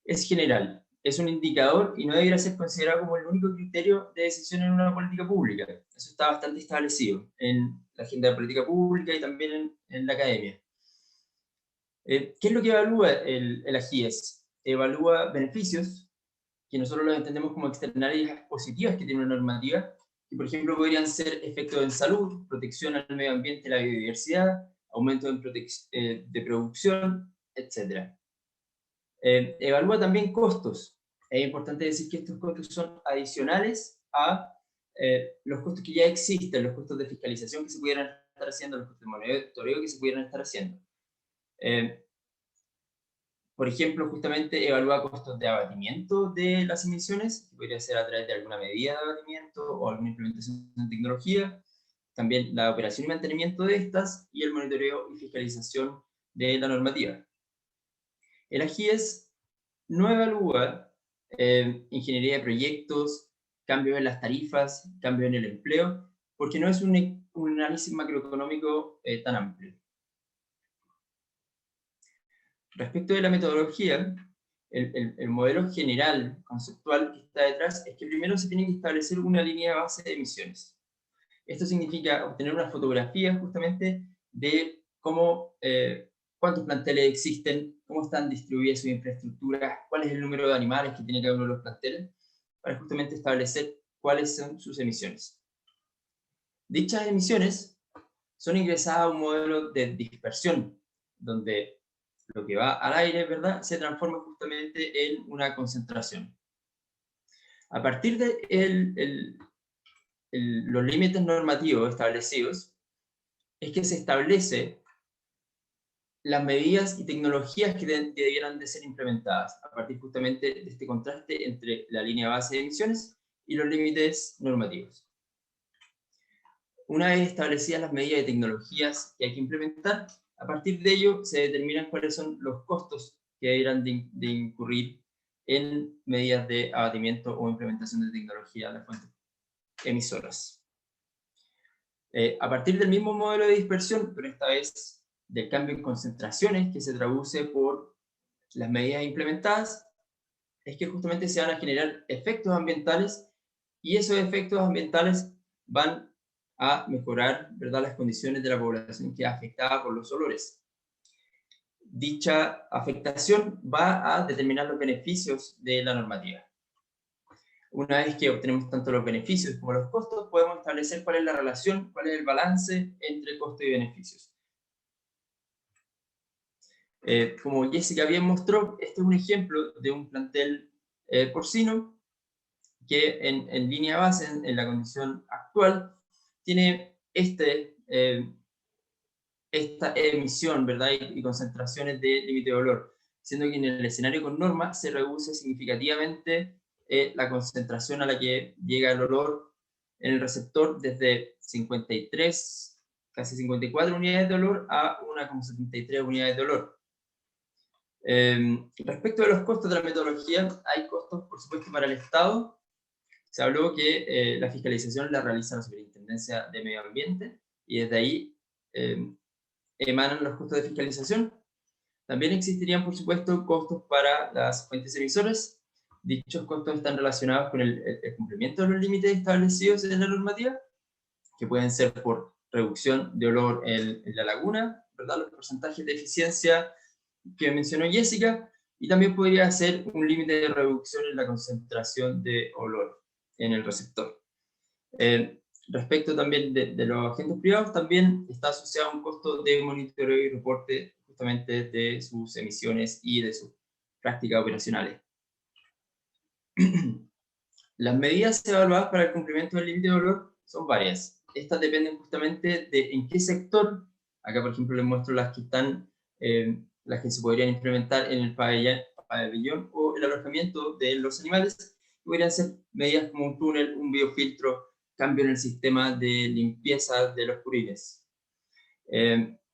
S4: es general. Es un indicador y no debería ser considerado como el único criterio de decisión en una política pública. Eso está bastante establecido en la agenda de política pública y también en la academia. ¿Qué es lo que evalúa el AGIES? Evalúa beneficios, que nosotros los entendemos como externalidades positivas que tiene una normativa, que por ejemplo podrían ser efectos en salud, protección al medio ambiente y la biodiversidad, aumento de producción, etc. Evalúa también costos. Es importante decir que estos costos son adicionales a los costos que ya existen, los costos de fiscalización que se pudieran estar haciendo, los costos de monitoreo que se pudieran estar haciendo. Por ejemplo, justamente evalúa costos de abatimiento de las emisiones, que podría ser a través de alguna medida de abatimiento o alguna implementación de tecnología, también la operación y mantenimiento de estas, y el monitoreo y fiscalización de la normativa. El AGIES no evalúa ingeniería de proyectos, cambios en las tarifas, cambios en el empleo, porque no es un análisis macroeconómico tan amplio. Respecto de la metodología, el modelo general, conceptual que está detrás, es que primero se tiene que establecer una línea de base de emisiones. Esto significa obtener una fotografía justamente de cuántos planteles existen, cómo están distribuidas sus infraestructuras, cuál es el número de animales que tiene cada uno de los planteles, para justamente establecer cuáles son sus emisiones. Dichas emisiones son ingresadas a un modelo de dispersión, donde lo que va al aire, ¿verdad?, se transforma justamente en una concentración. A partir de los límites normativos establecidos, es que se establece las medidas y tecnologías que debieran de ser implementadas, a partir justamente de este contraste entre la línea base de emisiones y los límites normativos. Una vez establecidas las medidas y tecnologías que hay que implementar, a partir de ello se determinan cuáles son los costos que deberán de incurrir en medidas de abatimiento o implementación de tecnología de las fuentes emisoras. A partir del mismo modelo de dispersión, pero esta vez del cambio en concentraciones que se traduce por las medidas implementadas, es que justamente se van a generar efectos ambientales y esos efectos ambientales van a mejorar, ¿verdad?, las condiciones de la población que es afectada por los olores. dicha afectación va a determinar los beneficios de la normativa. Una vez que obtenemos tanto los beneficios como los costos, podemos establecer cuál es la relación, cuál es el balance entre costo y beneficios. Como Jessica bien mostró, este es un ejemplo de un plantel porcino que en línea base, en la condición actual, tiene esta emisión, ¿verdad? Y concentraciones de límite de dolor, siendo que en el escenario con norma se reduce significativamente la concentración a la que llega el olor en el receptor desde 53, casi 54 unidades de olor a 1,73 unidades de olor. Respecto de los costos de la metodología, hay costos, por supuesto, para el Estado. Se habló que la fiscalización la realiza la Superintendencia de Medio Ambiente, y desde ahí emanan los costos de fiscalización. También existirían, por supuesto, costos para las fuentes emisoras. Dichos costos están relacionados con el cumplimiento de los límites establecidos en la normativa, que pueden ser por reducción de olor en la laguna, ¿verdad? Los porcentajes de eficiencia que mencionó Jessica, y también podría ser un límite de reducción en la concentración de olor en el receptor. Respecto también de los agentes privados, también está asociado un costo de monitoreo y reporte justamente de sus emisiones y de sus prácticas operacionales. Las medidas evaluadas para el cumplimiento del límite de olor son varias. Estas dependen justamente de en qué sector. Acá, por ejemplo, les muestro las que están, las que se podrían implementar en el pabellón o el alojamiento de los animales. Podrían ser medidas como un túnel, un biofiltro, cambio en el sistema de limpieza de los purines.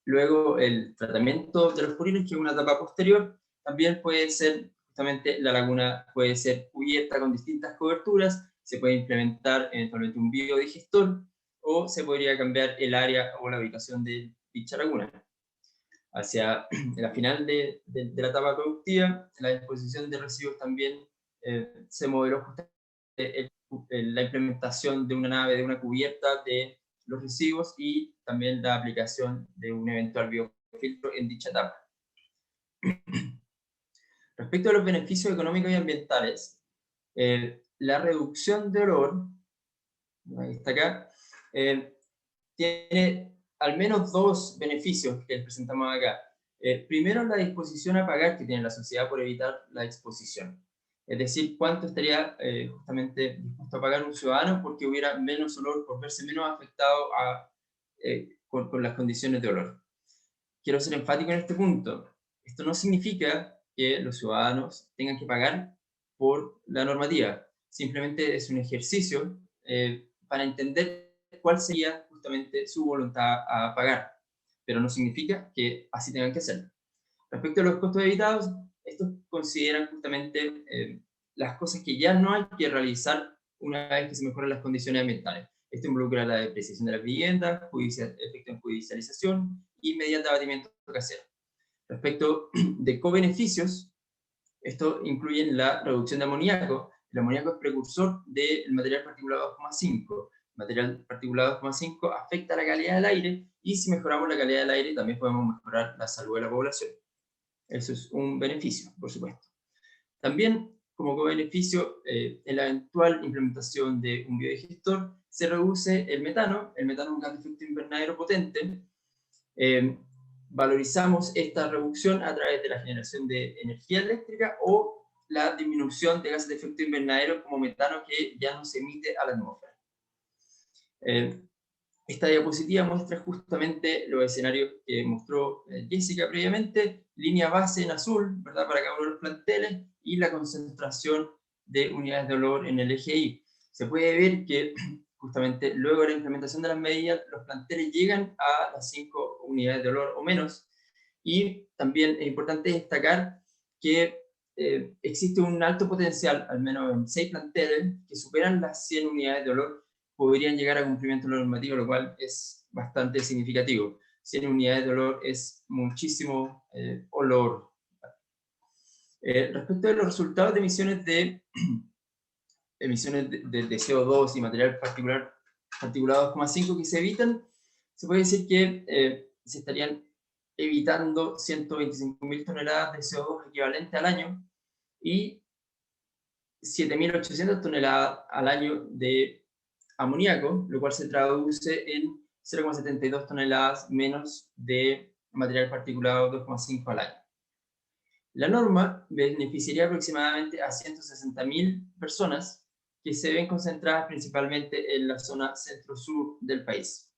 S4: Luego, el tratamiento de los purines, que es una etapa posterior, también puede ser, justamente, la laguna puede ser cubierta con distintas coberturas, se puede implementar eventualmente un biodigestor, o se podría cambiar el área o la ubicación de dicha laguna. Hacia la final de la etapa productiva, la disposición de residuos también se modeló justamente la implementación de una nave, de una cubierta de los residuos, y también la aplicación de un eventual biofiltro en dicha etapa. Respecto a los beneficios económicos y ambientales, la reducción de olor, ahí está acá, tiene al menos dos beneficios que les presentamos acá. Primero, la disposición a pagar que tiene la sociedad por evitar la exposición. Es decir, cuánto estaría justamente dispuesto a pagar un ciudadano porque hubiera menos olor, por verse menos afectado con las condiciones de olor. Quiero ser enfático en este punto. Esto no significa que los ciudadanos tengan que pagar por la normativa. Simplemente es un ejercicio para entender cuál sería justamente su voluntad a pagar, pero no significa que así tengan que hacerlo. Respecto a los costos evitados, estos consideran justamente las cosas que ya no hay que realizar una vez que se mejoran las condiciones ambientales. Esto involucra la depreciación de las viviendas, efecto en judicialización y medidas de abatimiento casero. Respecto de cobeneficios, esto incluye la reducción de amoníaco. El amoníaco es precursor del material particulado 2,5. El material particulado 2,5 afecta la calidad del aire, y si mejoramos la calidad del aire también podemos mejorar la salud de la población. Eso es un beneficio, por supuesto. También, como co-beneficio, en la eventual implementación de un biodigestor, se reduce el metano. El metano es un gas de efecto invernadero potente. Valorizamos esta reducción a través de la generación de energía eléctrica o la disminución de gases de efecto invernadero como metano, que ya no se emite a la atmósfera. Esta diapositiva muestra justamente los escenarios que mostró Jessica previamente, línea base en azul, ¿verdad?, para cada uno de los planteles, y la concentración de unidades de olor en el eje Y. Se puede ver que justamente luego de la implementación de las medidas, los planteles llegan a las 5 unidades de olor o menos, y también es importante destacar que existe un alto potencial, al menos en 6 planteles, que superan las 100 unidades de olor, podrían llegar a cumplimiento de la normativa, lo cual es bastante significativo. 100 unidades de olor es muchísimo olor. Respecto a los resultados de emisiones de CO2 y material particulado 2,5 que se evitan, se puede decir que se estarían evitando 125.000 toneladas de CO2 equivalente al año y 7.800 toneladas al año de amoníaco, lo cual se traduce en 0,72 toneladas menos de material particulado 2,5 al año. La norma beneficiaría aproximadamente a 160.000 personas que se ven concentradas principalmente en la zona centro-sur del país.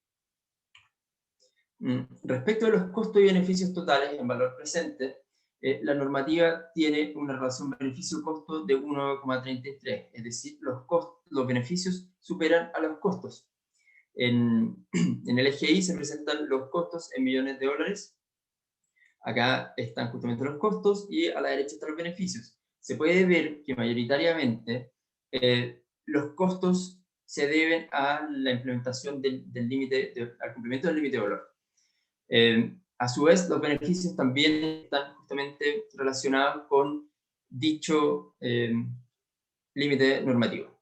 S4: Respecto a los costos y beneficios totales en valor presente, la normativa tiene una relación beneficio-costo de 1,33, es decir, los beneficios superan a los costos. En el EGI se presentan los costos en millones de dólares. Acá están justamente los costos y a la derecha están los beneficios. Se puede ver que mayoritariamente los costos se deben a la implementación del límite, al cumplimiento del límite de valor. A su vez, los beneficios también están justamente relacionados con dicho límite normativo.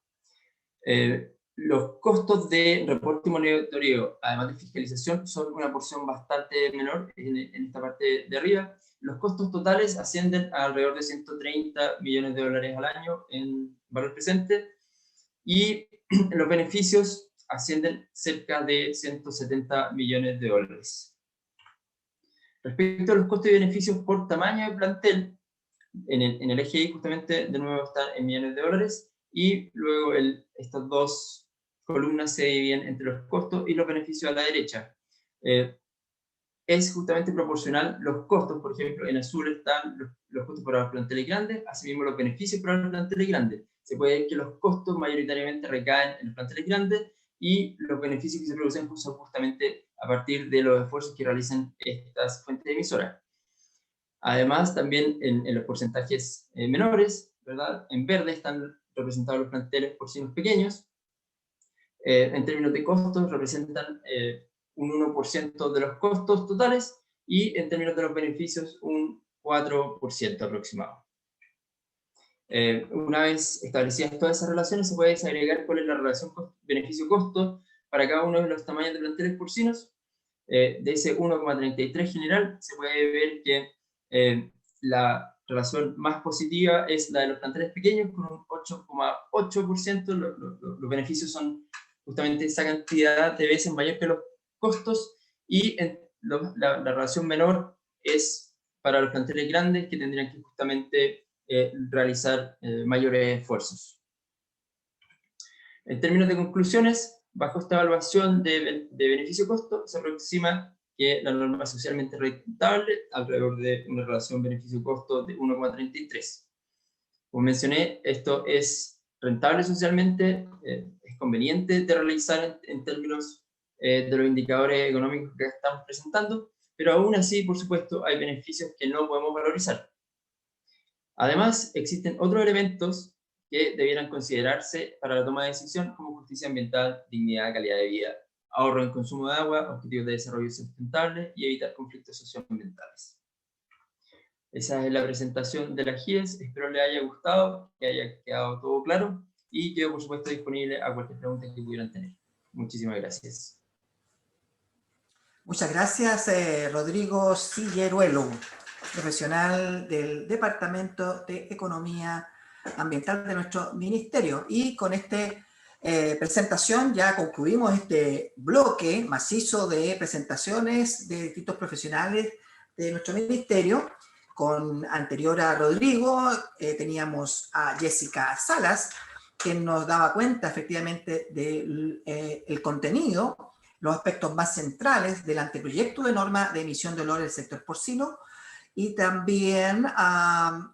S4: Los costos de reporte y monitoreo, además de fiscalización, son una porción bastante menor en esta parte de arriba. Los costos totales ascienden a alrededor de 130 millones de dólares al año en valor presente, y los beneficios ascienden cerca de 170 millones de dólares. Respecto a los costos y beneficios por tamaño de plantel, en el EGI justamente de nuevo están en millones de dólares, y luego estas dos columnas se dividen entre los costos y los beneficios a la derecha. Es justamente proporcional los costos, por ejemplo, en azul están los costos para los planteles grandes, asimismo los beneficios para los planteles grandes. Se puede ver que los costos mayoritariamente recaen en los planteles grandes, y los beneficios que se producen son justamente a partir de los esfuerzos que realizan estas fuentes emisoras. Además, también en los porcentajes menores, ¿verdad? En verde están representados los planteles porcinos pequeños. En términos de costos, representan un 1% de los costos totales, y en términos de los beneficios, un 4% aproximado. Una vez establecidas todas esas relaciones, se puede desagregar cuál es la relación beneficio-costo para cada uno de los tamaños de planteles porcinos. De ese 1,33 general, se puede ver que la relación más positiva es la de los planteles pequeños, con un 8,8%. Los beneficios son justamente esa cantidad de veces mayor que los costos, y la relación menor es para los planteles grandes, que tendrían que justamente realizar mayores esfuerzos. En términos de conclusiones, bajo esta evaluación de beneficio-costo, se aproxima que la norma es socialmente rentable, alrededor de una relación beneficio-costo de 1,33. Como mencioné, esto es rentable socialmente, es conveniente de realizar en términos de los indicadores económicos que estamos presentando, pero aún así, por supuesto, hay beneficios que no podemos valorizar. Además, existen otros elementos que debieran considerarse para la toma de decisión, como justicia ambiental, dignidad, calidad de vida, ahorro en consumo de agua, objetivos de desarrollo sustentable y evitar conflictos socioambientales. Esa es la presentación de la GIES, espero le haya gustado, que haya quedado todo claro, y quedo por supuesto disponible a cualquier pregunta que pudieran tener. Muchísimas gracias.
S1: Muchas gracias, Rodrigo Silleruelo, profesional del Departamento de Economía Ambiental de nuestro ministerio. Y con esta presentación ya concluimos este bloque macizo de presentaciones de distintos profesionales de nuestro ministerio. Con anterior a Rodrigo teníamos a Jessica Salas, quien nos daba cuenta efectivamente del contenido, los aspectos más centrales del anteproyecto de norma de emisión de olor del sector porcino, y también a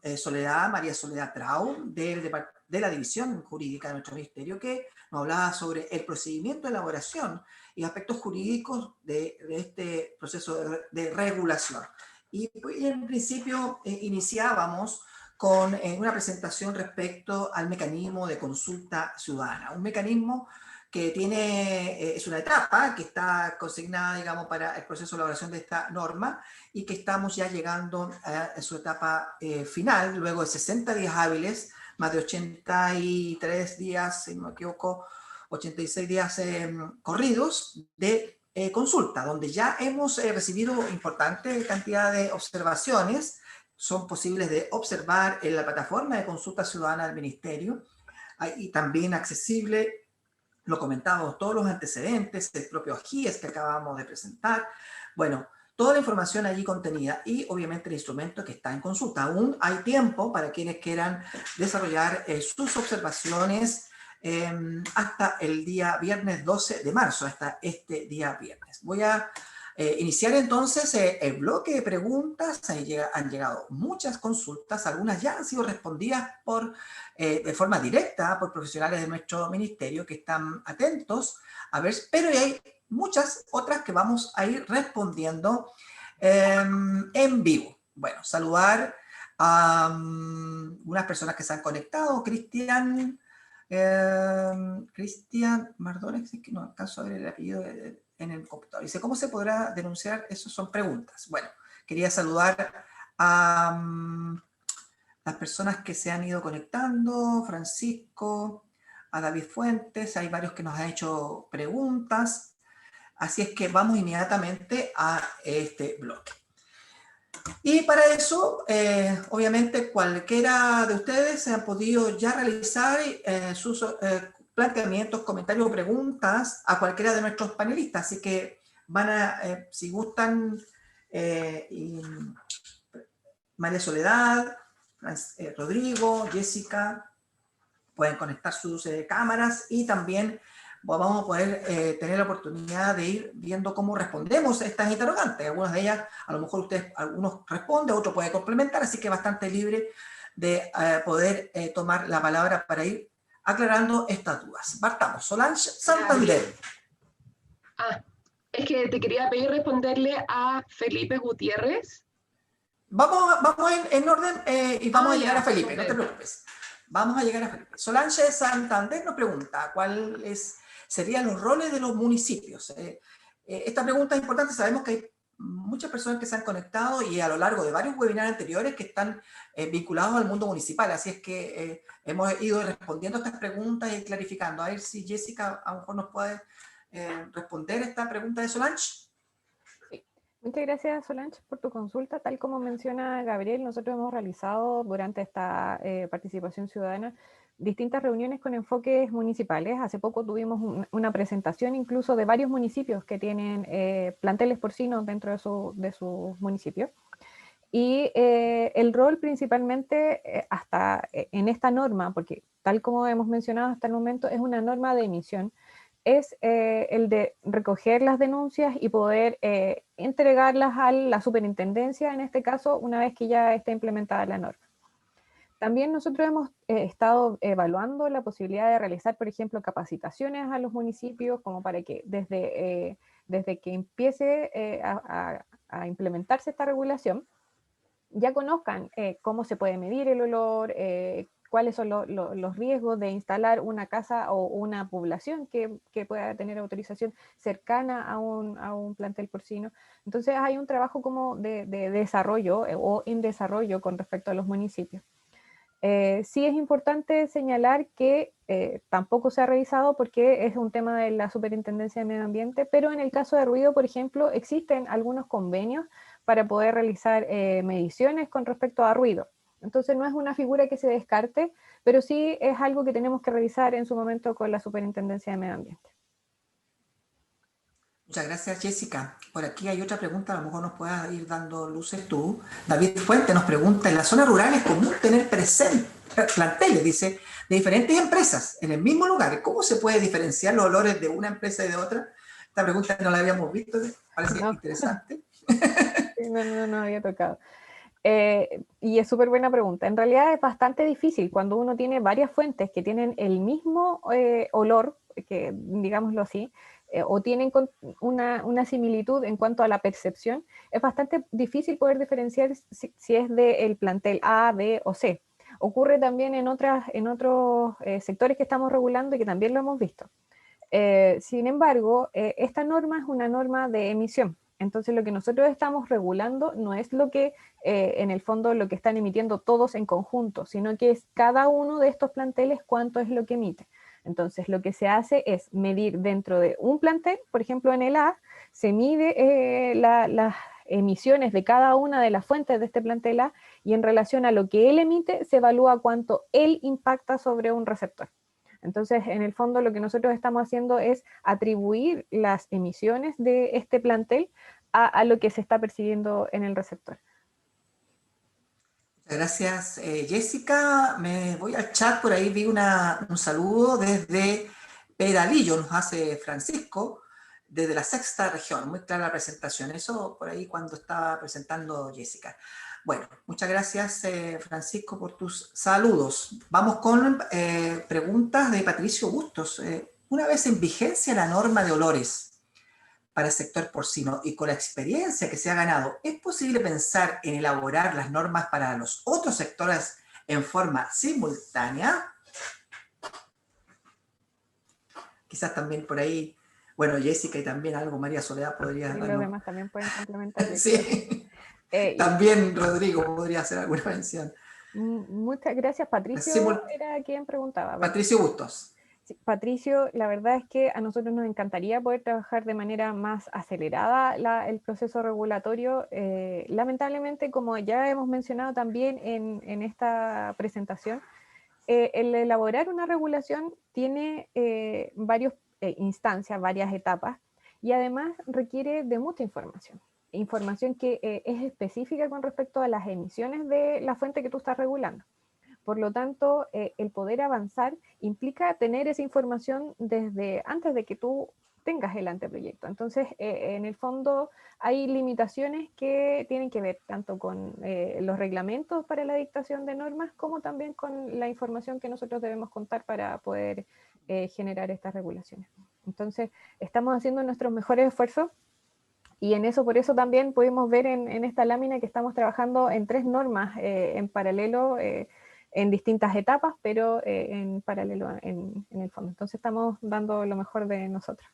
S1: María Soledad Trau, de la División Jurídica de nuestro Ministerio, que nos hablaba sobre el procedimiento de elaboración y aspectos jurídicos de este proceso de regulación. Y en principio iniciábamos con una presentación respecto al mecanismo de consulta ciudadana, un mecanismo que es una etapa que está consignada, digamos, para el proceso de elaboración de esta norma, y que estamos ya llegando a su etapa final, luego de 60 días hábiles, más de 83 días, si no me equivoco, 86 días corridos de consulta, donde ya hemos recibido importante cantidad de observaciones. Son posibles de observar en la plataforma de consulta ciudadana del Ministerio, y también accesible, lo comentábamos, todos los antecedentes, el propio GIES que acabamos de presentar. Bueno, toda la información allí contenida y obviamente el instrumento que está en consulta. Aún hay tiempo para quienes quieran desarrollar sus observaciones hasta el día viernes 12 de marzo, hasta este día viernes. Voy a iniciar entonces el bloque de preguntas. Han llegado muchas consultas, algunas ya han sido respondidas de forma directa por profesionales de nuestro ministerio que están atentos a ver, pero hay muchas otras que vamos a ir respondiendo en vivo. Bueno, saludar a unas personas que se han conectado. Cristian Mardones, es que no alcanzo a ver el apellido en el computador. Dice, ¿cómo se podrá denunciar? Esas son preguntas. Bueno, quería saludar a las personas que se han ido conectando, Francisco, a David Fuentes, hay varios que nos han hecho preguntas, así es que vamos inmediatamente a este bloque. Y para eso, obviamente, cualquiera de ustedes se han podido ya realizar sus planteamientos, comentarios o preguntas a cualquiera de nuestros panelistas, así que van a, si gustan, María Soledad, Rodrigo, Jessica, pueden conectar sus cámaras y también vamos a poder tener la oportunidad de ir viendo cómo respondemos a estas interrogantes. Algunas de ellas, a lo mejor algunos responden, otro puede complementar, así que bastante libre de poder tomar la palabra para ir aclarando estas dudas. Partamos. Solange Santander.
S2: Es que te quería pedir responderle a Felipe Gutiérrez.
S1: Vamos en orden y vamos a llegar a Felipe, no te preocupes. Vamos a llegar a Felipe. Solange Santander nos pregunta cuáles serían los roles de los municipios. Esta pregunta es importante, sabemos que hay muchas personas que se han conectado y a lo largo de varios webinars anteriores que están vinculados al mundo municipal, así es que hemos ido respondiendo a estas preguntas y clarificando. A ver si Jessica a lo mejor nos puede responder esta pregunta de Solange.
S3: Muchas gracias, Solange, por tu consulta. Tal como menciona Gabriel, nosotros hemos realizado durante esta participación ciudadana distintas reuniones con enfoques municipales. Hace poco tuvimos una presentación incluso de varios municipios que tienen planteles porcinos dentro de sus municipios. Y el rol principalmente hasta en esta norma, porque tal como hemos mencionado hasta el momento, es una norma de emisión, es el de recoger las denuncias y poder entregarlas a la superintendencia, en este caso, una vez que ya esté implementada la norma. También nosotros hemos estado evaluando la posibilidad de realizar, por ejemplo, capacitaciones a los municipios, como para que desde que empiece a implementarse esta regulación, ya conozcan cómo se puede medir el olor, cuáles son los riesgos de instalar una casa o una población que pueda tener autorización cercana a un plantel porcino. Entonces hay un trabajo como de desarrollo o en desarrollo con respecto a los municipios. Sí es importante señalar que tampoco se ha revisado porque es un tema de la Superintendencia de Medio Ambiente, pero en el caso de ruido, por ejemplo, existen algunos convenios para poder realizar mediciones con respecto a ruido. Entonces no es una figura que se descarte, pero sí es algo que tenemos que revisar en su momento con la Superintendencia de Medio Ambiente.
S1: Muchas gracias, Jessica. Por aquí hay otra pregunta, a lo mejor nos puedas ir dando luces tú. David Fuente nos pregunta, ¿en la zona rural es común tener planteles, dice, de diferentes empresas en el mismo lugar? ¿Cómo se puede diferenciar los olores de una empresa y de otra? Esta pregunta no la habíamos visto, parece interesante.
S3: No había tocado. Y es súper buena pregunta. En realidad es bastante difícil cuando uno tiene varias fuentes que tienen el mismo olor, que digámoslo así, o tienen una similitud en cuanto a la percepción, es bastante difícil poder diferenciar si es del plantel A, B o C. Ocurre también en otros sectores que estamos regulando y que también lo hemos visto. Sin embargo, esta norma es una norma de emisión. Entonces lo que nosotros estamos regulando no es lo que en el fondo lo que están emitiendo todos en conjunto, sino que es cada uno de estos planteles cuánto es lo que emite. Entonces lo que se hace es medir dentro de un plantel, por ejemplo en el A, se mide las emisiones de cada una de las fuentes de este plantel A, y en relación a lo que él emite, se evalúa cuánto él impacta sobre un receptor. Entonces, en el fondo, lo que nosotros estamos haciendo es atribuir las emisiones de este plantel a lo que se está percibiendo en el receptor.
S1: Gracias, Jessica. Me voy al chat, por ahí vi un saludo desde Peralillo, nos hace Francisco, desde la sexta región. Muy clara la presentación, eso por ahí cuando estaba presentando Jessica. Bueno, muchas gracias, Francisco, por tus saludos. Vamos con preguntas de Patricio Bustos. Una vez en vigencia la norma de olores para el sector porcino y con la experiencia que se ha ganado, ¿es posible pensar en elaborar las normas para los otros sectores en forma simultánea? Quizás también por ahí, bueno, Jessica y también algo María Soledad podría...
S3: Y los demás también pueden complementar.
S1: Sí, también Rodrigo podría hacer alguna mención.
S3: Muchas gracias, Patricio era quien preguntaba.
S1: Patricio Bustos.
S3: Sí, Patricio, la verdad es que a nosotros nos encantaría poder trabajar de manera más acelerada el proceso regulatorio. Lamentablemente, como ya hemos mencionado también en esta presentación, el elaborar una regulación tiene varias instancias, varias etapas, y además requiere de mucha información que es específica con respecto a las emisiones de la fuente que tú estás regulando. Por lo tanto, el poder avanzar implica tener esa información desde antes de que tú tengas el anteproyecto. Entonces, en el fondo, hay limitaciones que tienen que ver tanto con los reglamentos para la dictación de normas, como también con la información que nosotros debemos contar para poder generar estas regulaciones. Entonces, estamos haciendo nuestros mejores esfuerzos, y en eso, por eso también pudimos ver en esta lámina que estamos trabajando en 3 normas en paralelo, en distintas etapas, pero en paralelo en el fondo. Entonces estamos dando lo mejor de nosotros.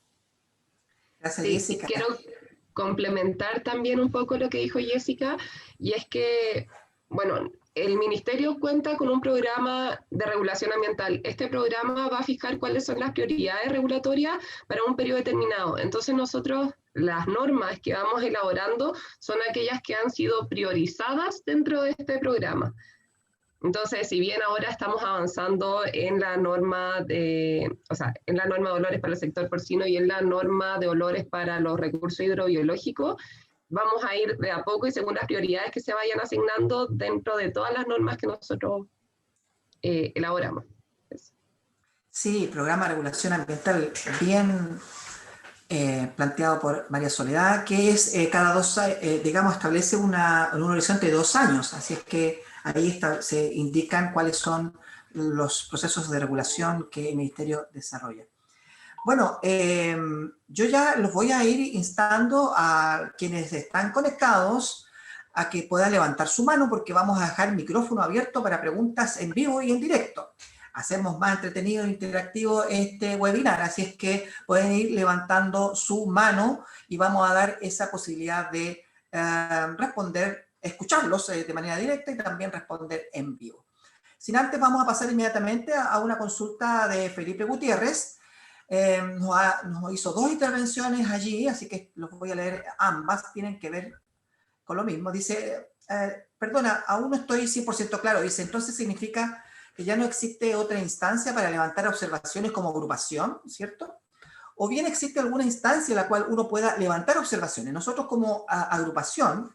S1: Gracias,
S2: sí,
S1: Jessica.
S2: Quiero complementar también un poco lo que dijo Jessica, y es que, bueno, el Ministerio cuenta con un programa de regulación ambiental. Este programa va a fijar cuáles son las prioridades regulatorias para un periodo determinado. Entonces nosotros, las normas que vamos elaborando son aquellas que han sido priorizadas dentro de este programa. Entonces, si bien ahora estamos avanzando en la norma de olores para el sector porcino y en la norma de olores para los recursos hidrobiológicos, vamos a ir de a poco y según las prioridades que se vayan asignando dentro de todas las normas que nosotros elaboramos.
S1: Sí, programa de regulación ambiental bien planteado por María Soledad, que es cada 2 años, digamos, establece un horizonte de 2 años, así es que ahí se indican cuáles son los procesos de regulación que el Ministerio desarrolla. Bueno, yo ya los voy a ir instando a quienes están conectados a que puedan levantar su mano, porque vamos a dejar el micrófono abierto para preguntas en vivo y en directo. Hacemos más entretenido e interactivo este webinar, así es que pueden ir levantando su mano y vamos a dar esa posibilidad de responder, escucharlos de manera directa y también responder en vivo. Sin antes, vamos a pasar inmediatamente a una consulta de Felipe Gutiérrez. Nos hizo 2 intervenciones allí, así que los voy a leer ambas, tienen que ver con lo mismo. Dice, perdona, aún no estoy 100% claro, dice, entonces significa que ya no existe otra instancia para levantar observaciones como agrupación, ¿cierto? O bien existe alguna instancia en la cual uno pueda levantar observaciones. Nosotros como agrupación,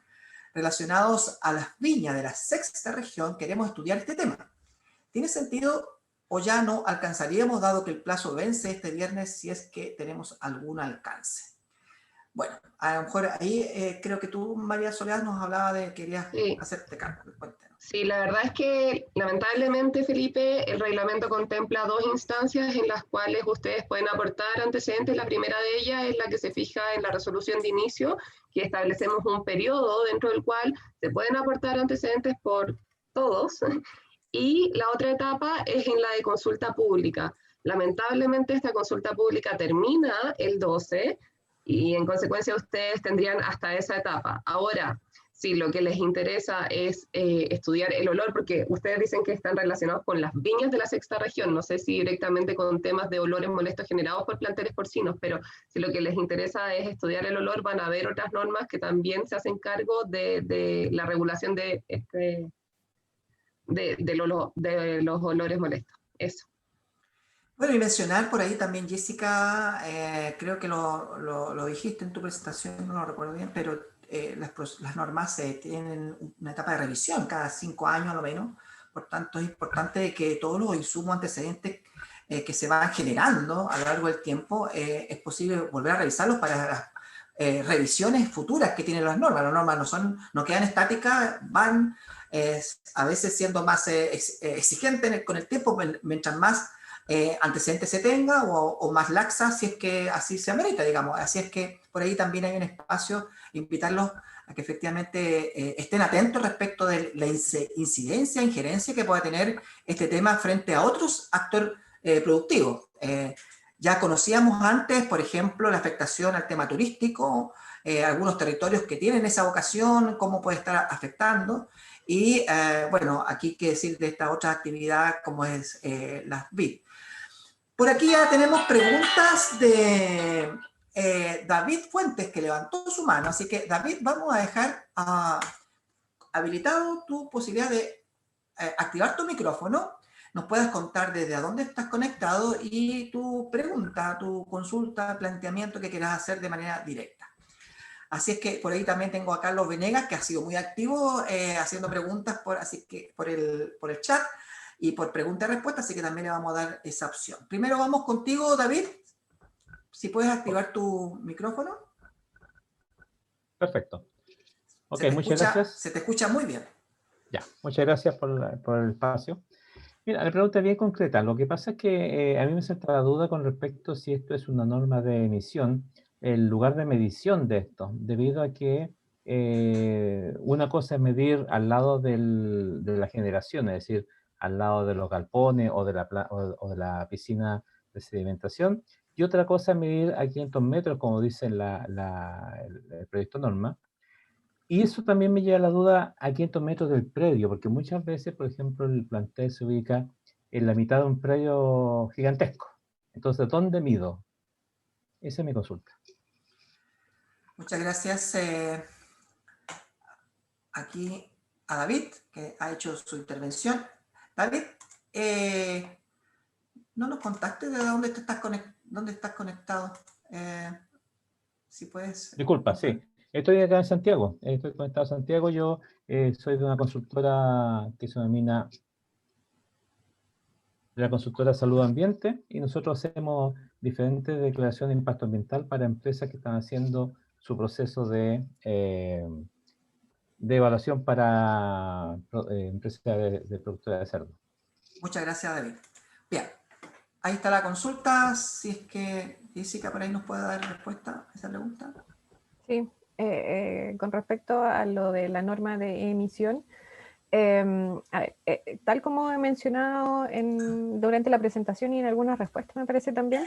S1: relacionados a las viñas de la sexta región, queremos estudiar este tema. ¿Tiene sentido o ya no alcanzaríamos, dado que el plazo vence este viernes, si es que tenemos algún alcance? Bueno, a lo mejor ahí creo que tú, María Soledad, nos hablaba de que querías hacerte cargo. Cuéntanos.
S2: Sí, la verdad es que lamentablemente, Felipe, el reglamento contempla 2 instancias en las cuales ustedes pueden aportar antecedentes. La primera de ellas es la que se fija en la resolución de inicio, que establecemos un periodo dentro del cual se pueden aportar antecedentes por todos. Y la otra etapa es en la de consulta pública. Lamentablemente esta consulta pública termina el 12 y en consecuencia ustedes tendrían hasta esa etapa. Ahora, si lo que les interesa es estudiar el olor, porque ustedes dicen que están relacionados con las viñas de la sexta región, no sé si directamente con temas de olores molestos generados por planteles porcinos, pero si lo que les interesa es estudiar el olor, van a haber otras normas que también se hacen cargo de la regulación de los olores molestos. Eso.
S1: Bueno, y mencionar por ahí también, Jessica, creo que lo dijiste en tu presentación, no lo recuerdo bien, pero las normas tienen una etapa de revisión cada 5 años a lo menos. Por tanto, es importante que todos los insumos antecedentes que se van generando a lo largo del tiempo, es posible volver a revisarlos para las revisiones futuras que tienen las normas. Las normas no quedan estáticas, van a veces siendo más exigentes con el tiempo, mientras más antecedentes se tenga o más laxa si es que así se amerita, digamos. Así es que por ahí también hay un espacio, invitarlos a que efectivamente estén atentos respecto de la incidencia, injerencia que pueda tener este tema frente a otros actores productivos. Ya conocíamos antes, por ejemplo, la afectación al tema turístico, algunos territorios que tienen esa vocación, cómo puede estar afectando. Y bueno, aquí hay que decir de esta otra actividad como es las BID. Por aquí ya tenemos preguntas de David Fuentes, que levantó su mano. Así que, David, vamos a dejar habilitado tu posibilidad de activar tu micrófono. Nos puedas contar desde a dónde estás conectado y tu pregunta, tu consulta, planteamiento que quieras hacer de manera directa. Así es que por ahí también tengo a Carlos Venegas, que ha sido muy activo haciendo preguntas por el chat y por pregunta y respuesta, así que también le vamos a dar esa opción. Primero vamos contigo, David, si puedes activar tu micrófono.
S5: Perfecto. Ok, muchas gracias.
S1: Se te escucha muy bien.
S5: Ya, muchas gracias por el espacio. Mira, la pregunta es bien concreta. Lo que pasa es que a mí me salta la duda con respecto si esto es una norma de emisión, el lugar de medición de esto, debido a que una cosa es medir al lado de la generación, es decir, al lado de los galpones o de la piscina de sedimentación, y otra cosa es medir a 500 metros, como dice el proyecto norma. Y eso también me lleva a la duda a 500 metros del predio, porque muchas veces, por ejemplo, el plantel se ubica en la mitad de un predio gigantesco. Entonces, ¿dónde mido? Esa es mi consulta.
S1: Muchas gracias aquí a David, que ha hecho su intervención. David, no nos contactes de dónde estás conectado. Si puedes.
S5: Disculpa, sí. Estoy acá en Santiago. Estoy conectado a Santiago. Yo soy de una consultora que se denomina la consultora Salud Ambiente, y nosotros hacemos diferentes declaraciones de impacto ambiental para empresas que están haciendo su proceso de evaluación para empresas de productora de cerdo.
S1: Muchas gracias, David. Bien, ahí está la consulta. Si es que Jessica por ahí nos puede dar respuesta a esa pregunta.
S3: Sí, con respecto a lo de la norma de emisión, tal como he mencionado durante la presentación y en algunas respuestas me parece también,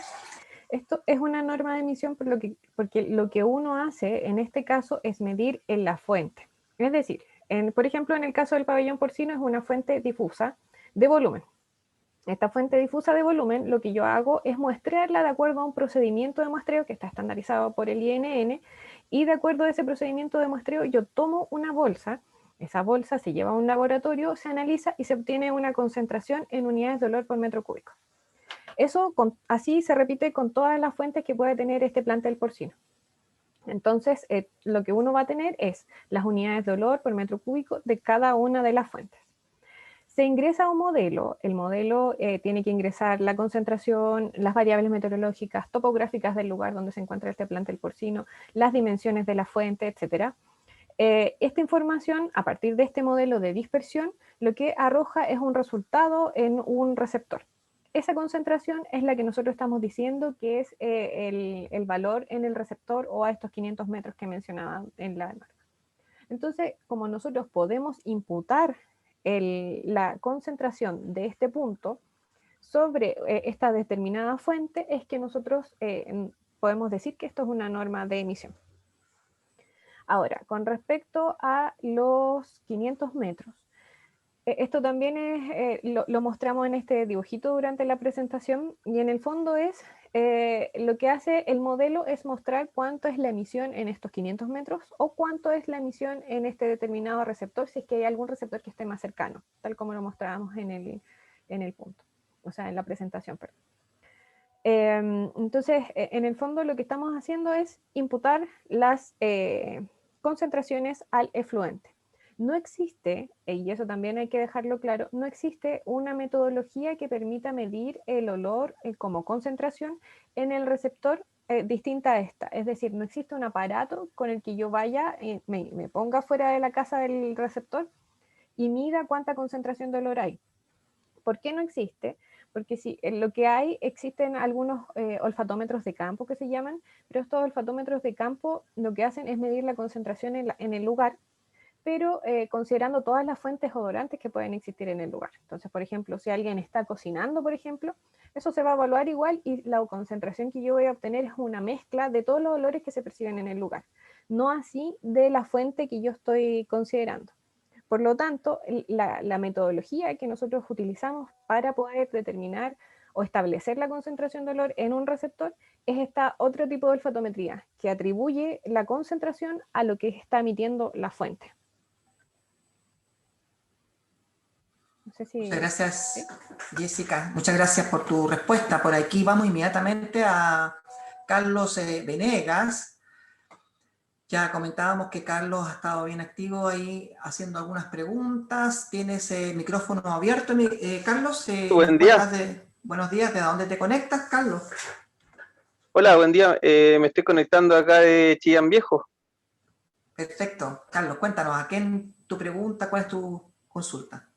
S3: esto es una norma de emisión porque lo que uno hace en este caso es medir en la fuente. Es decir, por ejemplo, en el caso del pabellón porcino es una fuente difusa de volumen. Esta fuente difusa de volumen, lo que yo hago es muestrearla de acuerdo a un procedimiento de muestreo que está estandarizado por el INN, y de acuerdo a ese procedimiento de muestreo yo tomo una bolsa. Esa bolsa se lleva a un laboratorio, se analiza y se obtiene una concentración en unidades de olor por metro cúbico. Eso así se repite con todas las fuentes que puede tener este plantel porcino. Entonces, lo que uno va a tener es las unidades de olor por metro cúbico de cada una de las fuentes. Se ingresa a un modelo. El modelo tiene que ingresar la concentración, las variables meteorológicas, topográficas del lugar donde se encuentra este plantel porcino, las dimensiones de la fuente, etc. Esta información, a partir de este modelo de dispersión, lo que arroja es un resultado en un receptor. Esa concentración es la que nosotros estamos diciendo que es el valor en el receptor o a estos 500 metros que mencionaba en la norma. Entonces, como nosotros podemos imputar la concentración de este punto sobre esta determinada fuente, es que nosotros podemos decir que esto es una norma de emisión. Ahora, con respecto a los 500 metros, esto también es, lo mostramos en este dibujito durante la presentación, y en el fondo es, lo que hace el modelo es mostrar cuánto es la emisión en estos 500 metros o cuánto es la emisión en este determinado receptor, si es que hay algún receptor que esté más cercano, tal como lo mostrábamos en el punto, o sea, en la presentación, perdón. Entonces, en el fondo lo que estamos haciendo es imputar las concentraciones al efluente. No existe, y eso también hay que dejarlo claro, no existe una metodología que permita medir el olor como concentración en el receptor distinta a esta. Es decir, no existe un aparato con el que yo vaya, me ponga fuera de la casa del receptor y mida cuánta concentración de olor hay. ¿Por qué no existe? Porque sí, lo que hay, existen algunos olfatómetros de campo que se llaman, pero estos olfatómetros de campo lo que hacen es medir la concentración en el lugar, pero considerando todas las fuentes odorantes que pueden existir en el lugar. Entonces, por ejemplo, si alguien está cocinando, por ejemplo, eso se va a evaluar igual y la concentración que yo voy a obtener es una mezcla de todos los olores que se perciben en el lugar, no así de la fuente que yo estoy considerando. Por lo tanto, la metodología que nosotros utilizamos para poder determinar o establecer la concentración de olor en un receptor es esta otro tipo de olfatometría, que atribuye la concentración a lo que está emitiendo la fuente. No sé si...
S1: Muchas gracias, Jessica. Muchas gracias por tu respuesta. Por aquí vamos inmediatamente a Carlos Venegas. Ya comentábamos que Carlos ha estado bien activo ahí haciendo algunas preguntas. Tienes el micrófono abierto, Carlos.
S6: Buen día.
S1: Buenos días. ¿De dónde te conectas, Carlos?
S6: Hola, buen día. Me estoy conectando acá de Chillán Viejo.
S1: Perfecto. Carlos, cuéntanos, ¿a quién tu pregunta? ¿Cuál es tu consulta?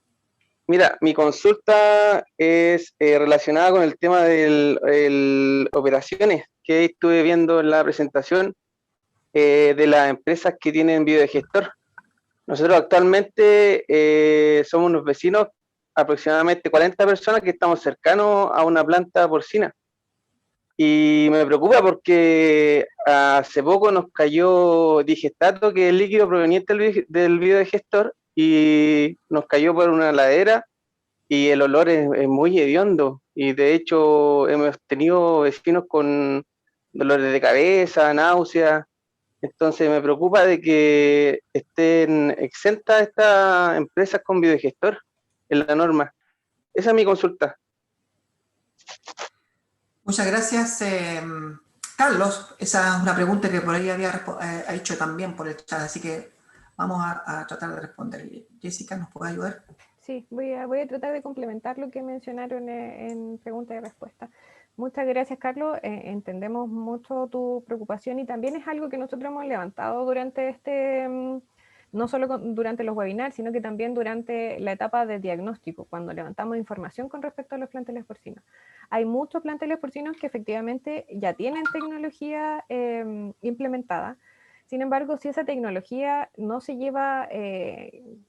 S6: Mira, mi consulta es relacionada con el tema de operaciones que estuve viendo en la presentación de las empresas que tienen biodigestor. Nosotros actualmente somos unos vecinos, aproximadamente 40 personas que estamos cercanos a una planta porcina. Y me preocupa porque hace poco nos cayó digestato, que es el líquido proveniente del biodigestor, y nos cayó por una ladera y el olor es muy hediondo. Y de hecho hemos tenido vecinos con dolores de cabeza, náuseas. Entonces me preocupa de que estén exentas estas empresas con biodigestor en la norma. Esa es mi consulta.
S1: Muchas gracias, Carlos. Esa es una pregunta que por ahí había hecho también por el chat, así que vamos a tratar de responder. Jessica, ¿nos puede ayudar?
S3: Sí, voy a tratar de complementar lo que mencionaron en pregunta y respuesta. Muchas gracias, Carlos. Entendemos mucho tu preocupación y también es algo que nosotros hemos levantado durante no solo durante los webinars, sino que también durante la etapa de diagnóstico, cuando levantamos información con respecto a los planteles porcinos. Hay muchos planteles porcinos que efectivamente ya tienen tecnología implementada. Sin embargo, si esa tecnología no se lleva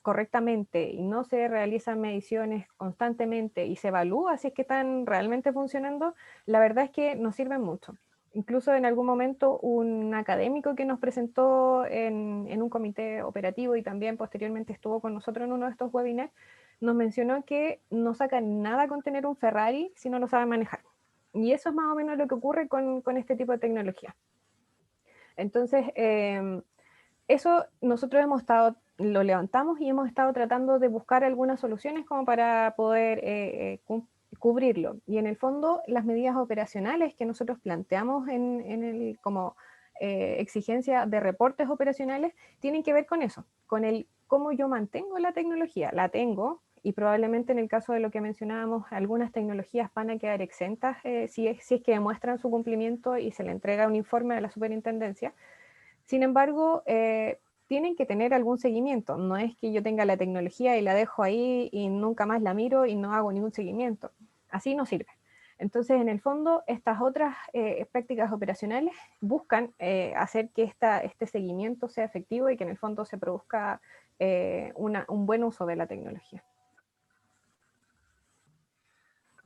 S3: correctamente y no se realizan mediciones constantemente y se evalúa si es que están realmente funcionando, la verdad es que no sirven mucho. Incluso en algún momento un académico que nos presentó en un comité operativo y también posteriormente estuvo con nosotros en uno de estos webinars, nos mencionó que no saca nada con tener un Ferrari si no lo sabe manejar. Y eso es más o menos lo que ocurre con este tipo de tecnología. Entonces, eso nosotros lo levantamos y hemos estado tratando de buscar algunas soluciones como para poder cubrirlo. Y en el fondo, las medidas operacionales que nosotros planteamos como exigencia de reportes operacionales tienen que ver con eso, con el cómo yo mantengo la tecnología. La tengo, y probablemente en el caso de lo que mencionábamos, algunas tecnologías van a quedar exentas si es que demuestran su cumplimiento y se le entrega un informe a la superintendencia. Sin embargo, tienen que tener algún seguimiento. No es que yo tenga la tecnología y la dejo ahí y nunca más la miro y no hago ningún seguimiento. Así no sirve. Entonces, en el fondo, estas otras prácticas operacionales buscan hacer que este seguimiento sea efectivo y que en el fondo se produzca un buen uso de la tecnología.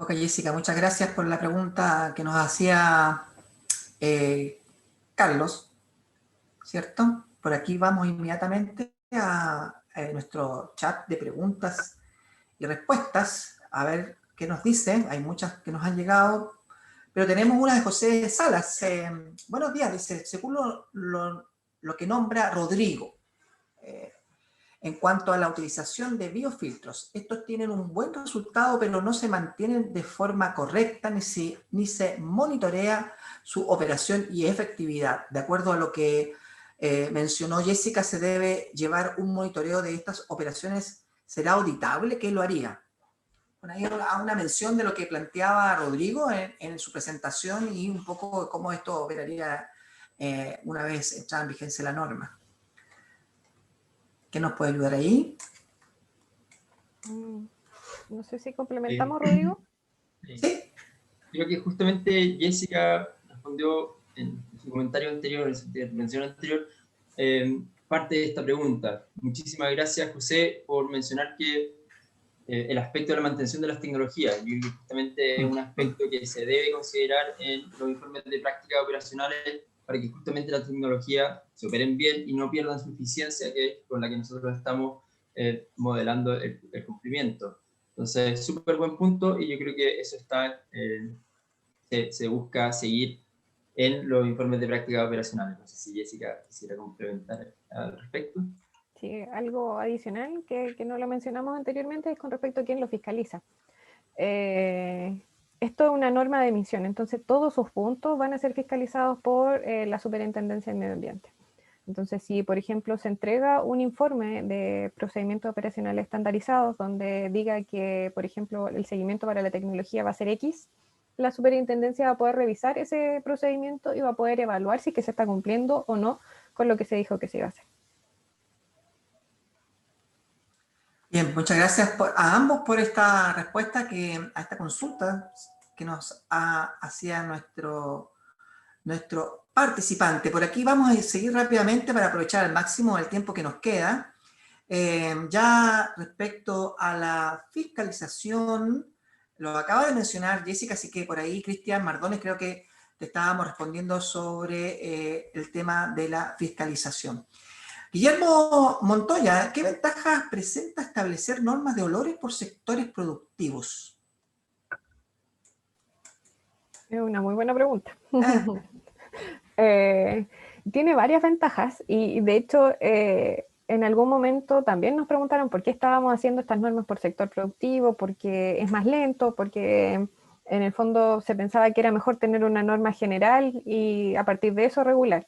S1: Ok, Jessica, muchas gracias por la pregunta que nos hacía Carlos, ¿cierto? por aquí vamos inmediatamente a nuestro chat de preguntas y respuestas, a ver qué nos dicen. Hay muchas que nos han llegado, pero tenemos una de José Salas. Buenos días, dice, según lo que nombra Rodrigo, en cuanto a la utilización de biofiltros, estos tienen un buen resultado, pero no se mantienen de forma correcta ni se monitorea su operación y efectividad. De acuerdo a lo que mencionó Jessica, se debe llevar un monitoreo de estas operaciones. ¿Será auditable? ¿Qué lo haría? Bueno, ahí hay una mención de lo que planteaba Rodrigo en su presentación y un poco de cómo esto operaría una vez entrada en vigencia la norma. ¿Qué nos puede ayudar ahí?
S3: No sé si complementamos, Rodrigo.
S1: Sí.
S4: Creo que justamente Jessica respondió en su comentario anterior, en su intervención anterior, parte de esta pregunta. Muchísimas gracias, José, por mencionar que el aspecto de la mantención de las tecnologías, y justamente es un aspecto que se debe considerar en los informes de prácticas operacionales para que justamente las tecnologías se operen bien y no pierdan su eficiencia, que es con la que nosotros estamos modelando el cumplimiento. Entonces, súper buen punto, y yo creo que eso está, se busca seguir en los informes de prácticas operacionales. No sé si Jessica quisiera complementar al respecto.
S3: Sí, algo adicional que no lo mencionamos anteriormente es con respecto a quién lo fiscaliza. Esto es una norma de emisión, entonces todos sus puntos van a ser fiscalizados por la Superintendencia del Medio Ambiente. Entonces, si por ejemplo se entrega un informe de procedimientos operacionales estandarizados donde diga que, por ejemplo, el seguimiento para la tecnología va a ser X, la Superintendencia va a poder revisar ese procedimiento y va a poder evaluar si que se está cumpliendo o no con lo que se dijo que se iba a hacer.
S1: Bien, muchas gracias a ambos por esta respuesta, a esta consulta que nos hacía nuestro participante. Por aquí vamos a seguir rápidamente para aprovechar al máximo el tiempo que nos queda. Ya respecto a la fiscalización, lo acaba de mencionar Jessica, así que por ahí Cristian Mardones creo que te estábamos respondiendo sobre el tema de la fiscalización. Guillermo Montoya, ¿qué ventajas presenta establecer normas de olores por sectores productivos?
S3: Es una muy buena pregunta. Tiene varias ventajas y de hecho en algún momento también nos preguntaron por qué estábamos haciendo estas normas por sector productivo, porque es más lento, porque en el fondo se pensaba que era mejor tener una norma general y a partir de eso regular.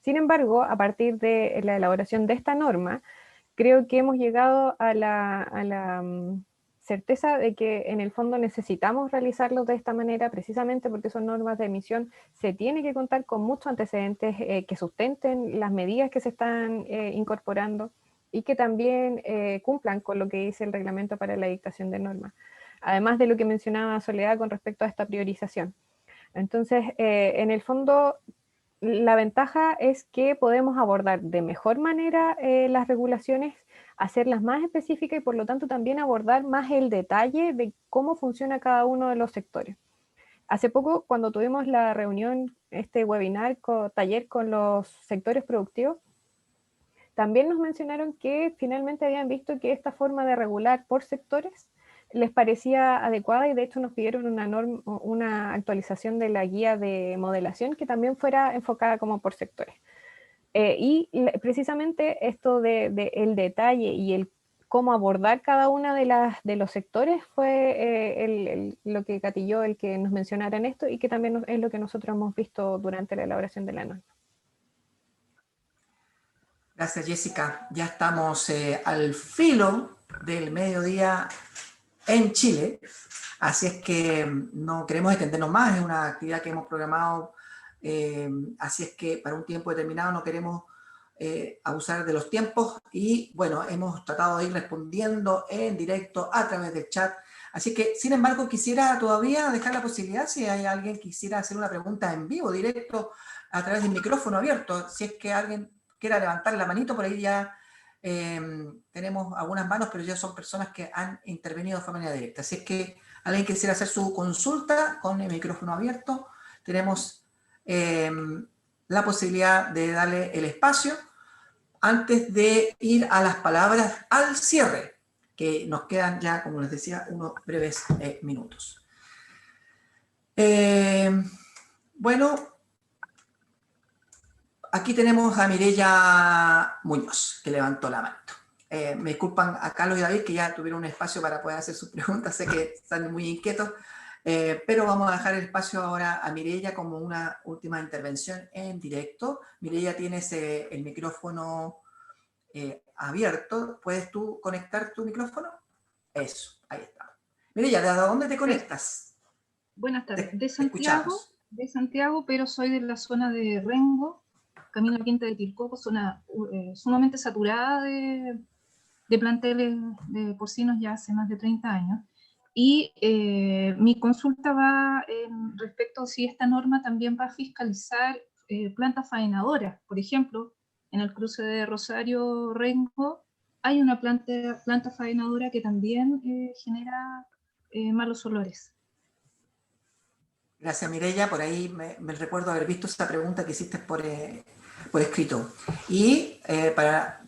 S3: Sin embargo, a partir de la elaboración de esta norma, creo que hemos llegado a la certeza de que en el fondo necesitamos realizarlo de esta manera, precisamente porque son normas de emisión. Se tiene que contar con muchos antecedentes que sustenten las medidas que se están incorporando y que también cumplan con lo que dice el reglamento para la dictación de normas. Además de lo que mencionaba Soledad con respecto a esta priorización. Entonces, en el fondo, la ventaja es que podemos abordar de mejor manera las regulaciones, hacerlas más específicas y por lo tanto también abordar más el detalle de cómo funciona cada uno de los sectores. Hace poco, cuando tuvimos la reunión, este webinar, taller con los sectores productivos, también nos mencionaron que finalmente habían visto que esta forma de regular por sectores les parecía adecuada y de hecho nos pidieron una actualización de la guía de modelación que también fuera enfocada como por sectores. Y precisamente esto de el detalle y el cómo abordar cada una de los sectores fue lo que gatilló el que nos mencionaran esto y que también es lo que nosotros hemos visto durante la elaboración de la norma.
S1: Gracias, Jessica. Ya estamos al filo del mediodía en Chile, así es que no queremos extendernos más, es una actividad que hemos programado, así es que para un tiempo determinado no queremos abusar de los tiempos y bueno, hemos tratado de ir respondiendo en directo a través del chat, así que sin embargo quisiera todavía dejar la posibilidad si hay alguien que quisiera hacer una pregunta en vivo, directo, a través del micrófono abierto, si es que alguien quiera levantar la manito, por ahí ya tenemos algunas manos, pero ya son personas que han intervenido de forma directa. Así es que alguien quisiera hacer su consulta con el micrófono abierto, tenemos la posibilidad de darle el espacio antes de ir a las palabras al cierre, que nos quedan ya, como les decía, unos breves minutos. Bueno, aquí tenemos a Mireya Muñoz, que levantó la mano. Me disculpan a Carlos y David, que ya tuvieron un espacio para poder hacer sus preguntas, sé que están muy inquietos, pero vamos a dejar el espacio ahora a Mireya como una última intervención en directo. Mireya, tienes el micrófono abierto. ¿Puedes tú conectar tu micrófono? Eso, ahí está. Mireya, ¿de dónde te conectas?
S7: Buenas tardes. De
S1: escuchamos.
S7: Santiago, pero soy de la zona de Rengo, camino a Quinta de Tilcoco, zona sumamente saturada de planteles de porcinos ya hace más de 30 años. Y mi consulta va respecto a si esta norma también va a fiscalizar plantas faenadoras. Por ejemplo, en el cruce de Rosario-Rengo hay una planta faenadora que también genera malos olores.
S1: Gracias, Mireya. Por ahí me recuerdo haber visto esa pregunta que hiciste por escrito. Y para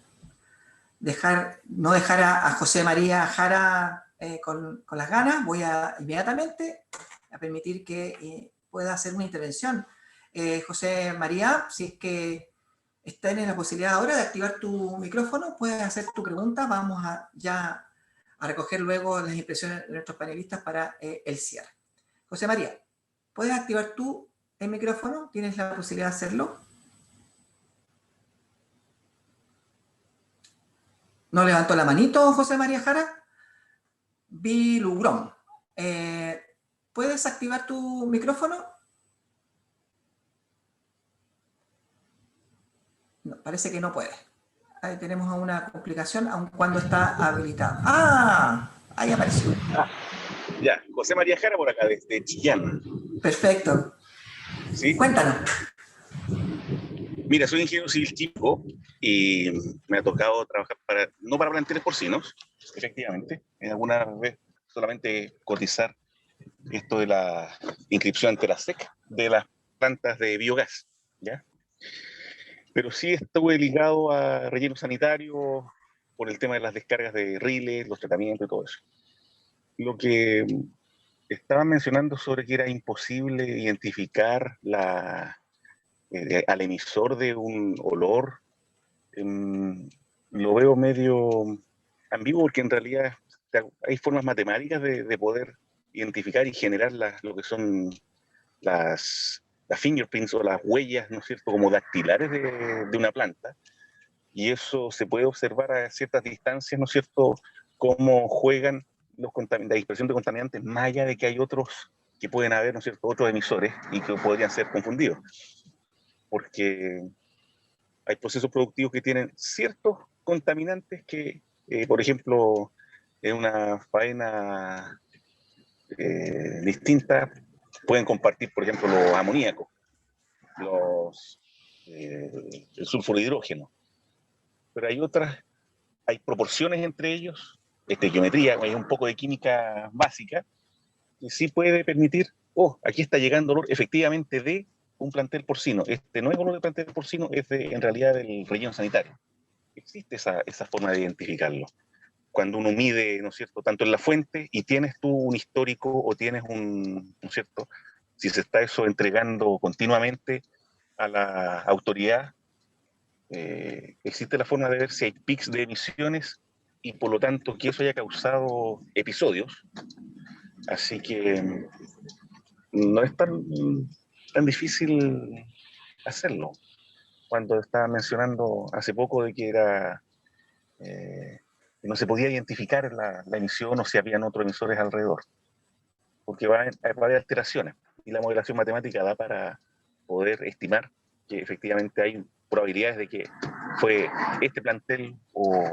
S1: no dejar a José María Jara con las ganas, voy a inmediatamente a permitir que pueda hacer una intervención. José María, si es que estás en la posibilidad ahora de activar tu micrófono, puedes hacer tu pregunta. Vamos ya a recoger luego las impresiones de nuestros panelistas para el cierre. José María, ¿puedes activar tú el micrófono? ¿Tienes la posibilidad de hacerlo? ¿No levantó la manito José María Jara? Bilugrón. ¿Puedes activar tu micrófono? No, parece que no puede. Ahí tenemos una complicación, aun cuando está habilitado. ¡Ah! Ahí apareció.
S8: Ya, José María Jara por acá, desde Chillán.
S1: Perfecto.
S8: ¿Sí?
S1: Cuéntanos.
S8: Mira, soy ingeniero civil químico y me ha tocado trabajar no para planteles porcinos, efectivamente, en alguna vez solamente cotizar esto de la inscripción ante la SEC de las plantas de biogás, ¿ya? Pero sí estuve ligado a relleno sanitario por el tema de las descargas de riles, los tratamientos y todo eso. Lo que estaban mencionando sobre que era imposible identificar al emisor de un olor, lo veo medio ambiguo porque en realidad hay formas matemáticas de poder identificar y generar lo que son las fingerprints o las huellas, ¿no es cierto?, como dactilares de una planta, y eso se puede observar a ciertas distancias, ¿no es cierto?, cómo juegan la dispersión de contaminantes, más allá de que hay otros que pueden haber, ¿no es cierto?, otros emisores y que podrían ser confundidos, porque hay procesos productivos que tienen ciertos contaminantes que, por ejemplo, en una faena distinta pueden compartir, por ejemplo, los amoníacos, el sulfuro de hidrógeno. Pero hay proporciones entre ellos, estequiometría, hay un poco de química básica, que sí puede permitir, aquí está llegando olor efectivamente de un plantel porcino. No es olor de plantel porcino, es en realidad del relleno sanitario. Existe esa forma de identificarlo. Cuando uno mide, ¿no es cierto?, tanto en la fuente y tienes tú un histórico o tienes ¿no es cierto?, si se está eso entregando continuamente a la autoridad, existe la forma de ver si hay pics de emisiones y por lo tanto que eso haya causado episodios. Así que no es tan difícil hacerlo. Cuando estaba mencionando hace poco de que no se podía identificar la emisión o si habían otros emisores alrededor, porque va a haber alteraciones y la modelación matemática da para poder estimar que efectivamente hay probabilidades de que fue este plantel o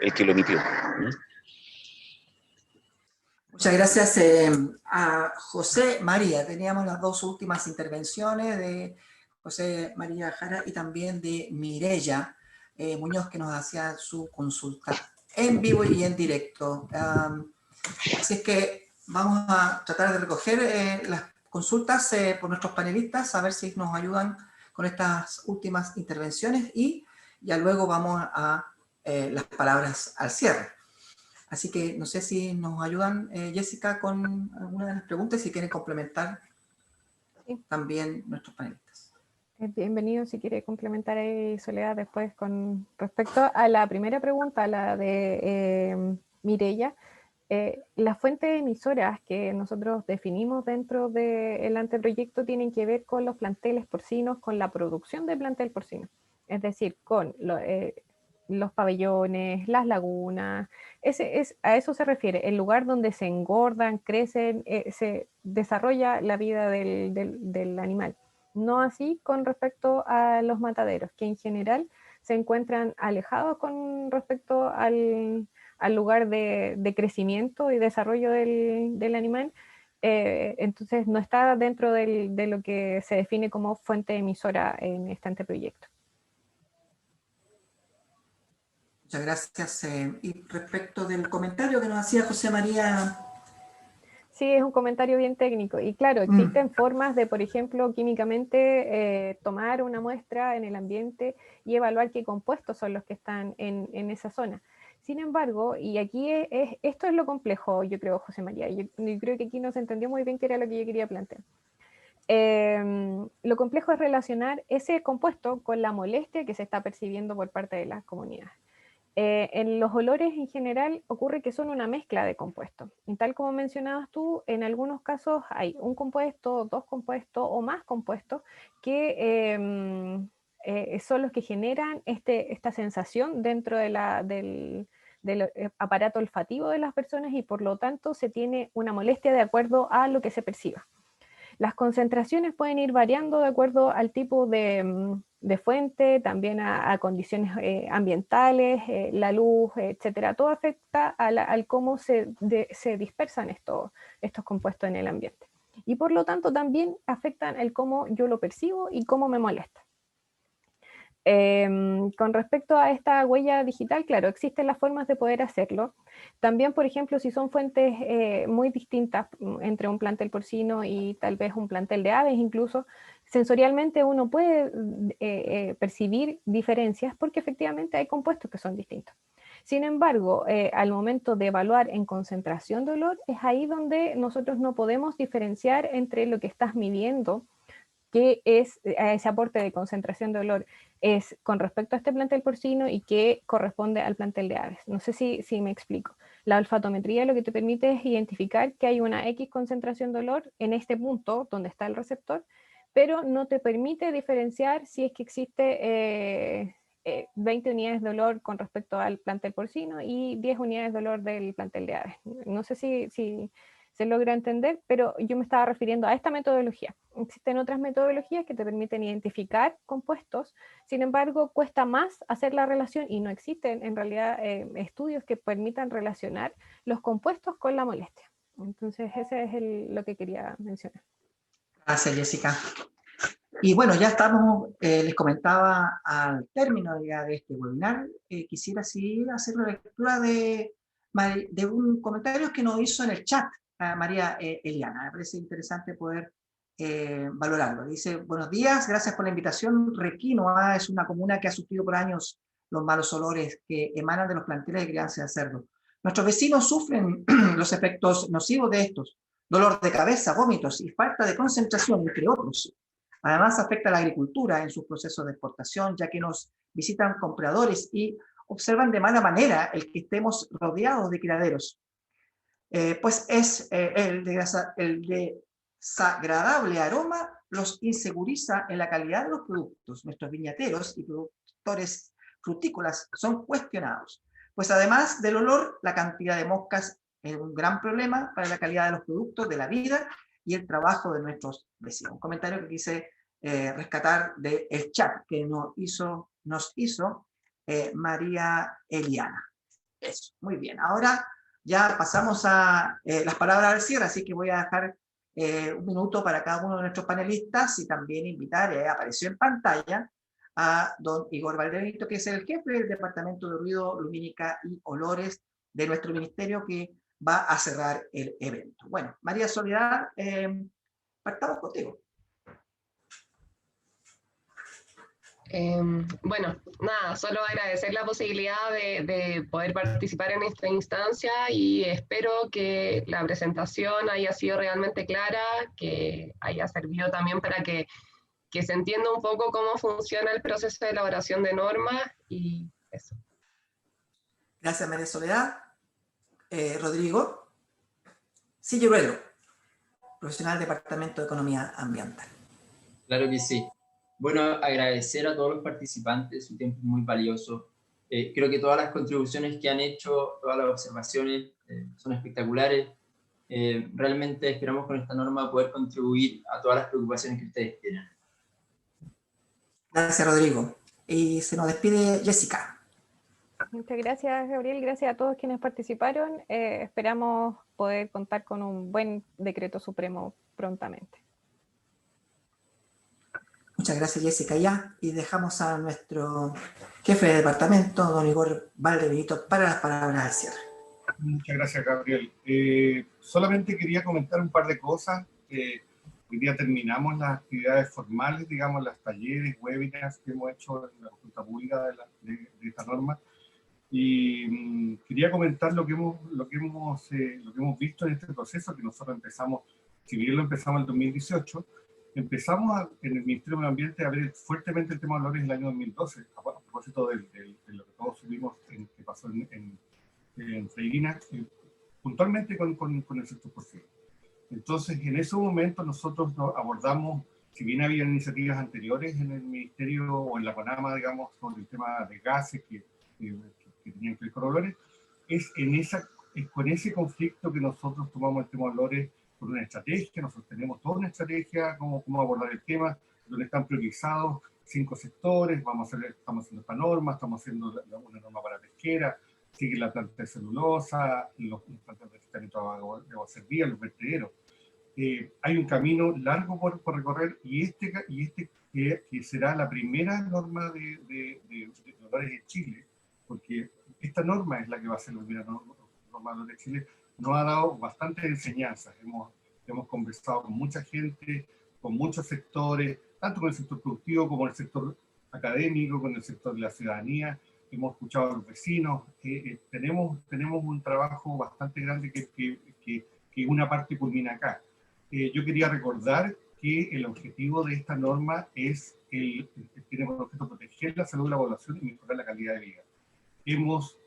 S8: el que lo emitió.
S1: Muchas gracias a José María. Teníamos las dos últimas intervenciones de José María Jara y también de Mireya Muñoz, que nos hacía su consulta en vivo y en directo. Así es que vamos a tratar de recoger las consultas por nuestros panelistas, a ver si nos ayudan con estas últimas intervenciones y Ya luego vamos a las palabras al cierre. Así que no sé si nos ayudan, Jessica, con alguna de las preguntas, si quieren complementar también nuestros panelistas.
S3: Bienvenido, si quiere complementar ahí, Soledad, después con respecto a la primera pregunta, la de Mireya. Las fuentes emisoras que nosotros definimos dentro del anteproyecto tienen que ver con los planteles porcinos, con la producción de plantel porcino, es decir, con los pabellones, las lagunas, a eso se refiere, el lugar donde se engordan, crecen, se desarrolla la vida del animal. No así con respecto a los mataderos, que en general se encuentran alejados con respecto al lugar de crecimiento y desarrollo del animal, entonces no está dentro de lo que se define como fuente emisora en este anteproyecto.
S1: Muchas gracias. Y respecto del comentario que nos hacía José María...
S3: Sí, es un comentario bien técnico. Y claro, existen formas de, por ejemplo, químicamente tomar una muestra en el ambiente y evaluar qué compuestos son los que están en esa zona. Sin embargo, y aquí esto es lo complejo, yo creo, José María, yo creo que aquí no se entendió muy bien qué era lo que yo quería plantear. Lo complejo es relacionar ese compuesto con la molestia que se está percibiendo por parte de las comunidades. En los olores en general ocurre que son una mezcla de compuestos. Y tal como mencionabas tú, en algunos casos hay un compuesto, dos compuestos o más compuestos que son los que generan esta sensación dentro del aparato olfativo de las personas y por lo tanto se tiene una molestia de acuerdo a lo que se perciba. Las concentraciones pueden ir variando de acuerdo al tipo de fuente, también a condiciones ambientales, la luz, etcétera. Todo afecta al cómo se dispersan estos compuestos en el ambiente. Y por lo tanto también afectan el cómo yo lo percibo y cómo me molesta. Con respecto a esta huella digital, claro, existen las formas de poder hacerlo. También, por ejemplo, si son fuentes muy distintas entre un plantel porcino y tal vez un plantel de aves, incluso sensorialmente uno puede percibir diferencias porque efectivamente hay compuestos que son distintos. Sin embargo, al momento de evaluar en concentración de olor, es ahí donde nosotros no podemos diferenciar entre lo que estás midiendo, que es ese aporte de concentración de olor es con respecto a este plantel porcino y que corresponde al plantel de aves. No sé si me explico. La olfatometría lo que te permite es identificar que hay una X concentración de olor en este punto donde está el receptor, pero no te permite diferenciar si es que existe 20 unidades de olor con respecto al plantel porcino y 10 unidades de olor del plantel de aves. No sé si se logra entender, pero yo me estaba refiriendo a esta metodología. Existen otras metodologías que te permiten identificar compuestos, sin embargo, cuesta más hacer la relación y no existen en realidad estudios que permitan relacionar los compuestos con la molestia. Entonces, ese es lo que quería mencionar.
S1: Gracias, Jessica. Y bueno, ya estamos, les comentaba al término ya de este webinar, quisiera sí hacer una lectura de un comentario que nos hizo en el chat María Eliana. Me parece interesante poder valorarlo. Dice: buenos días, gracias por la invitación. Requinoa es una comuna que ha sufrido por años los malos olores que emanan de los planteles de crianza de cerdo. Nuestros vecinos sufren los efectos nocivos de estos: dolor de cabeza, vómitos y falta de concentración, entre otros. Además, afecta a la agricultura en sus procesos de exportación, ya que nos visitan compradores y observan de mala manera el que estemos rodeados de criaderos. Pues es el desagradable aroma los inseguriza en la calidad de los productos. Nuestros viñateros y productores frutícolas son cuestionados. Pues además del olor, la cantidad de moscas es un gran problema para la calidad de los productos, de la vida y el trabajo de nuestros vecinos. Un comentario que quise rescatar del chat que nos hizo María Eliana. Eso, muy bien. Ahora ya pasamos a las palabras al cierre, así que voy a dejar un minuto para cada uno de nuestros panelistas y también invitar, apareció en pantalla, a don Igor Valderito, que es el jefe del Departamento de Ruido, Lumínica y Olores de nuestro ministerio, que va a cerrar el evento. Bueno, María Soledad, partamos contigo.
S2: Bueno, nada, solo agradecer la posibilidad de poder participar en esta instancia y espero que la presentación haya sido realmente clara, que haya servido también para que se entienda un poco cómo funciona el proceso de elaboración de normas y eso.
S1: Gracias, María Soledad. Rodrigo Silleruelo, profesional del Departamento de Economía Ambiental.
S4: Claro que sí. Bueno, agradecer a todos los participantes, su tiempo es muy valioso. Creo que todas las contribuciones que han hecho, todas las observaciones son espectaculares. Realmente esperamos con esta norma poder contribuir a todas las preocupaciones que ustedes tienen.
S1: Gracias, Rodrigo. Y se nos despide Jessica.
S3: Muchas gracias, Gabriel. Gracias a todos quienes participaron. Esperamos poder contar con un buen decreto supremo prontamente.
S1: Muchas gracias, Jessica. Ya, y dejamos a nuestro jefe de departamento, don Igor Valdebenito, para las palabras al cierre.
S9: Muchas gracias, Gabriel. Solamente quería comentar un par de cosas. Hoy día terminamos las actividades formales, digamos, las talleres, webinars que hemos hecho en la consulta pública de esta norma. Y quería comentar lo que hemos visto en este proceso, que nosotros empezamos, si bien lo empezamos en el 2018, empezamos en el Ministerio de Medio Ambiente a ver fuertemente el tema de olores en el año 2012, a propósito de lo que todos supimos que pasó en Freirina, puntualmente con el sector porcino. Entonces, en ese momento nosotros abordamos, si bien había iniciativas anteriores en el Ministerio o en la CONAMA, digamos, sobre el tema de gases que tenían que ver con olores, es con ese conflicto que nosotros tomamos el tema de olores por una estrategia. Nosotros tenemos toda una estrategia cómo abordar el tema, donde están priorizados 5 sectores. Estamos haciendo esta norma, estamos haciendo una norma para pesquera, sigue la planta de celulosa, los plantas de tratamiento de agua servida, los vertederos. Hay un camino largo por recorrer y que será la primera norma de olores de Chile, porque esta norma es la que va a ser la primera norma de olores de Chile. Nos ha dado bastantes enseñanzas. Hemos conversado con mucha gente, con muchos sectores, tanto con el sector productivo como el sector académico, con el sector de la ciudadanía. Hemos escuchado a los vecinos. Tenemos un trabajo bastante grande que una parte culmina acá. Yo quería recordar que el objetivo de esta norma tiene por objeto proteger la salud de la población y mejorar la calidad de vida. Hemos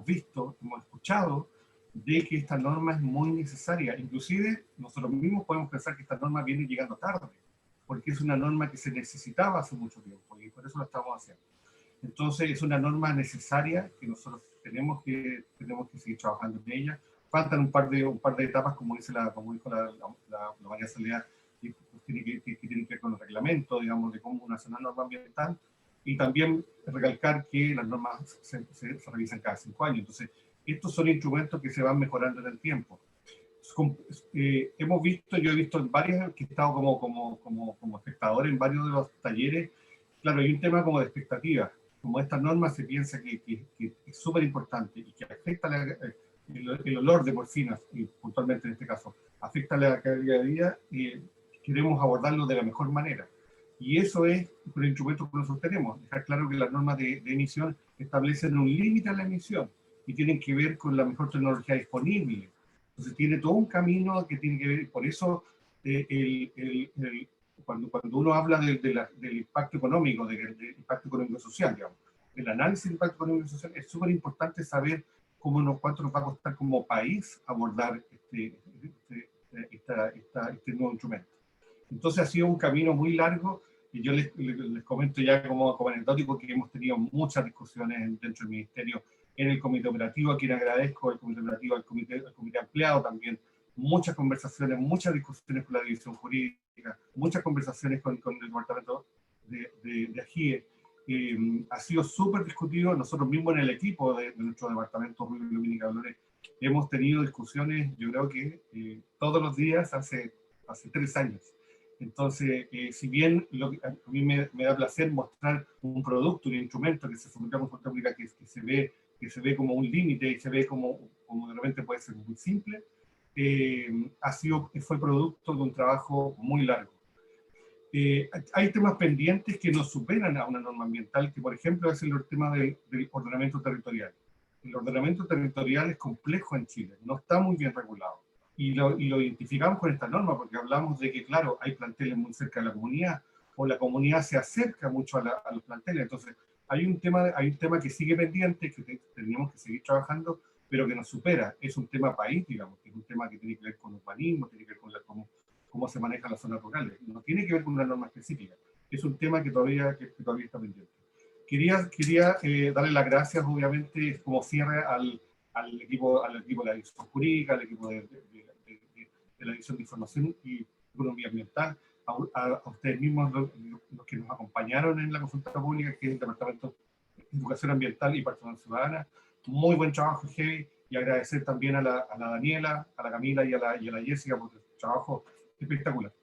S9: visto, hemos escuchado de que esta norma es muy necesaria. Inclusive nosotros mismos podemos pensar que esta norma viene llegando tarde, porque es una norma que se necesitaba hace mucho tiempo y por eso la estamos haciendo. Entonces es una norma necesaria que nosotros tenemos que seguir trabajando en ella. Faltan un par de etapas, como dijo la María Soledad, que tienen que ver con el reglamento, digamos, de cómo una norma ambiental, y también recalcar que las normas se revisan cada 5 años. Entonces, estos son instrumentos que se van mejorando en el tiempo. Yo he visto en varios, que he estado como espectador en varios de los talleres. Claro, hay un tema como de expectativa. Como esta norma se piensa que es súper importante y que afecta el olor de porcinas, y puntualmente en este caso, afecta la calidad de vida, queremos abordarlo de la mejor manera. Y eso es con el instrumento que nosotros tenemos. Dejar claro que las normas de emisión establecen un límite a la emisión y tienen que ver con la mejor tecnología disponible. Entonces tiene todo un camino que tiene que ver, por eso cuando uno habla del impacto económico, del impacto económico social, digamos, del análisis del impacto económico social, es súper importante saber cuánto nos va a costar como país abordar este nuevo instrumento. Entonces ha sido un camino muy largo, y yo les comento ya como anecdótico que hemos tenido muchas discusiones dentro del Ministerio, en el Comité Operativo, a quien agradezco, el Comité Operativo, al Comité Ampliado también, muchas conversaciones, muchas discusiones con la División Jurídica, muchas conversaciones con el Departamento de AGIE. Ha sido súper discutido. Nosotros mismos en el equipo de nuestro departamento, Rubio Lumínica Dolores, hemos tenido discusiones, yo creo que todos los días hace 3 años. Entonces, si bien a mí me da placer mostrar un producto, un instrumento que se sometió a consulta pública que se ve como un límite y se ve como de repente puede ser muy simple, fue producto de un trabajo muy largo. Hay temas pendientes que nos superan a una norma ambiental, que por ejemplo es el tema del ordenamiento territorial. El ordenamiento territorial es complejo en Chile, no está muy bien regulado. Y lo identificamos con esta norma, porque hablamos de que, claro, hay planteles muy cerca de la comunidad, o la comunidad se acerca mucho a los planteles. Entonces, hay un tema que sigue pendiente, que tenemos que seguir trabajando, pero que nos supera. Es un tema país, digamos, que es un tema que tiene que ver con urbanismo, tiene que ver con cómo se manejan las zonas rurales. No tiene que ver con una norma específica. Es un tema que todavía está pendiente. Quería darle las gracias, obviamente, como cierre al equipo de la división jurídica, al equipo de la división de información y economía ambiental, a ustedes mismos, los que nos acompañaron en la consulta pública, que es el Departamento de Educación Ambiental y Participación Ciudadana. Muy buen trabajo, Heavy, y agradecer también a la Daniela, a la Camila y a la Jessica por el trabajo espectacular.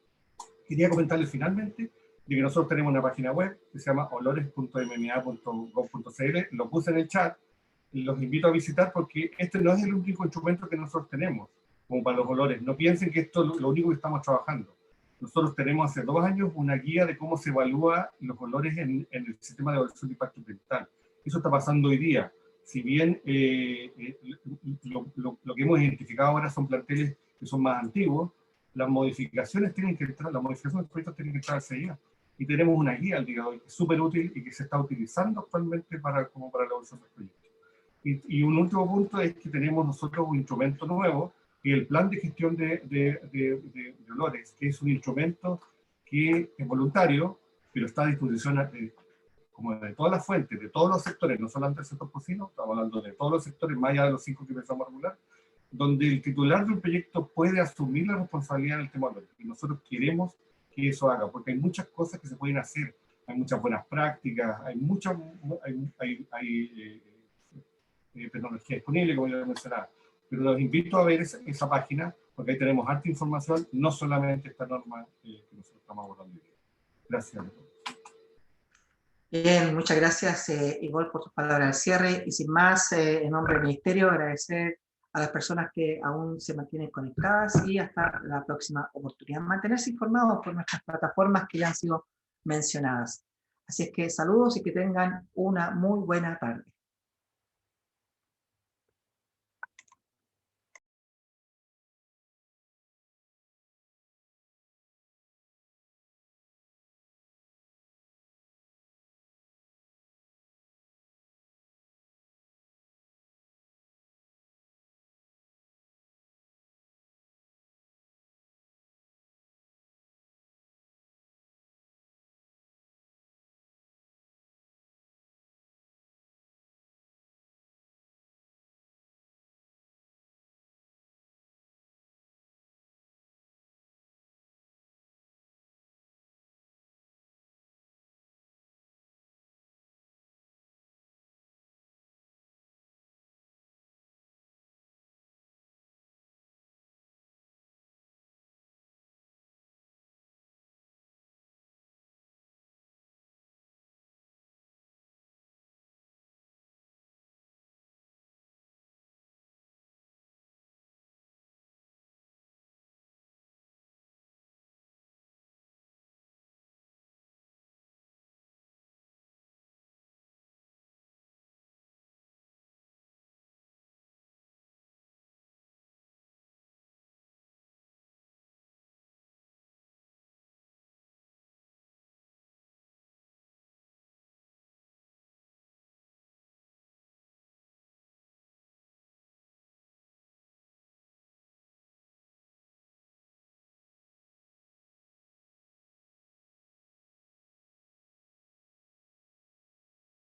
S9: Quería comentarles finalmente de que nosotros tenemos una página web que se llama olores.mma.gov.cl, lo puse en el chat, los invito a visitar porque este no es el único instrumento que nosotros tenemos como para los olores. No piensen que esto es lo único que estamos trabajando. Nosotros tenemos hace 2 años una guía de cómo se evalúa los olores en el sistema de evaluación de impacto ambiental. Eso está pasando hoy día. Si bien lo que hemos identificado ahora son planteles que son más antiguos, las modificaciones tienen que entrar, las modificaciones de proyectos tienen que entrar hacia allá. Y tenemos una guía al día de hoy, súper útil y que se está utilizando actualmente como para la evaluación de proyectos. Y un último punto es que tenemos nosotros un instrumento nuevo, y el plan de gestión de olores, que es un instrumento que es voluntario, pero está a disposición como de todas las fuentes, de todos los sectores, no solamente del sector porcino, estamos hablando de todos los sectores, más allá de los 5 que pensamos regular, donde el titular del proyecto puede asumir la responsabilidad del tema olores. Y nosotros queremos que eso haga, porque hay muchas cosas que se pueden hacer, hay muchas buenas prácticas, hay tecnología disponible, como ya mencionaba. Pero los invito a ver esa página, porque ahí tenemos harta información, no solamente esta norma que nosotros estamos abordando hoy día. Gracias a todos.
S1: Bien, muchas gracias, Igor, por tus palabras al cierre. Y sin más, en nombre del Ministerio, agradecer a las personas que aún se mantienen conectadas y hasta la próxima oportunidad. Mantenerse informados por nuestras plataformas que ya han sido mencionadas. Así es que saludos y que tengan una muy buena tarde.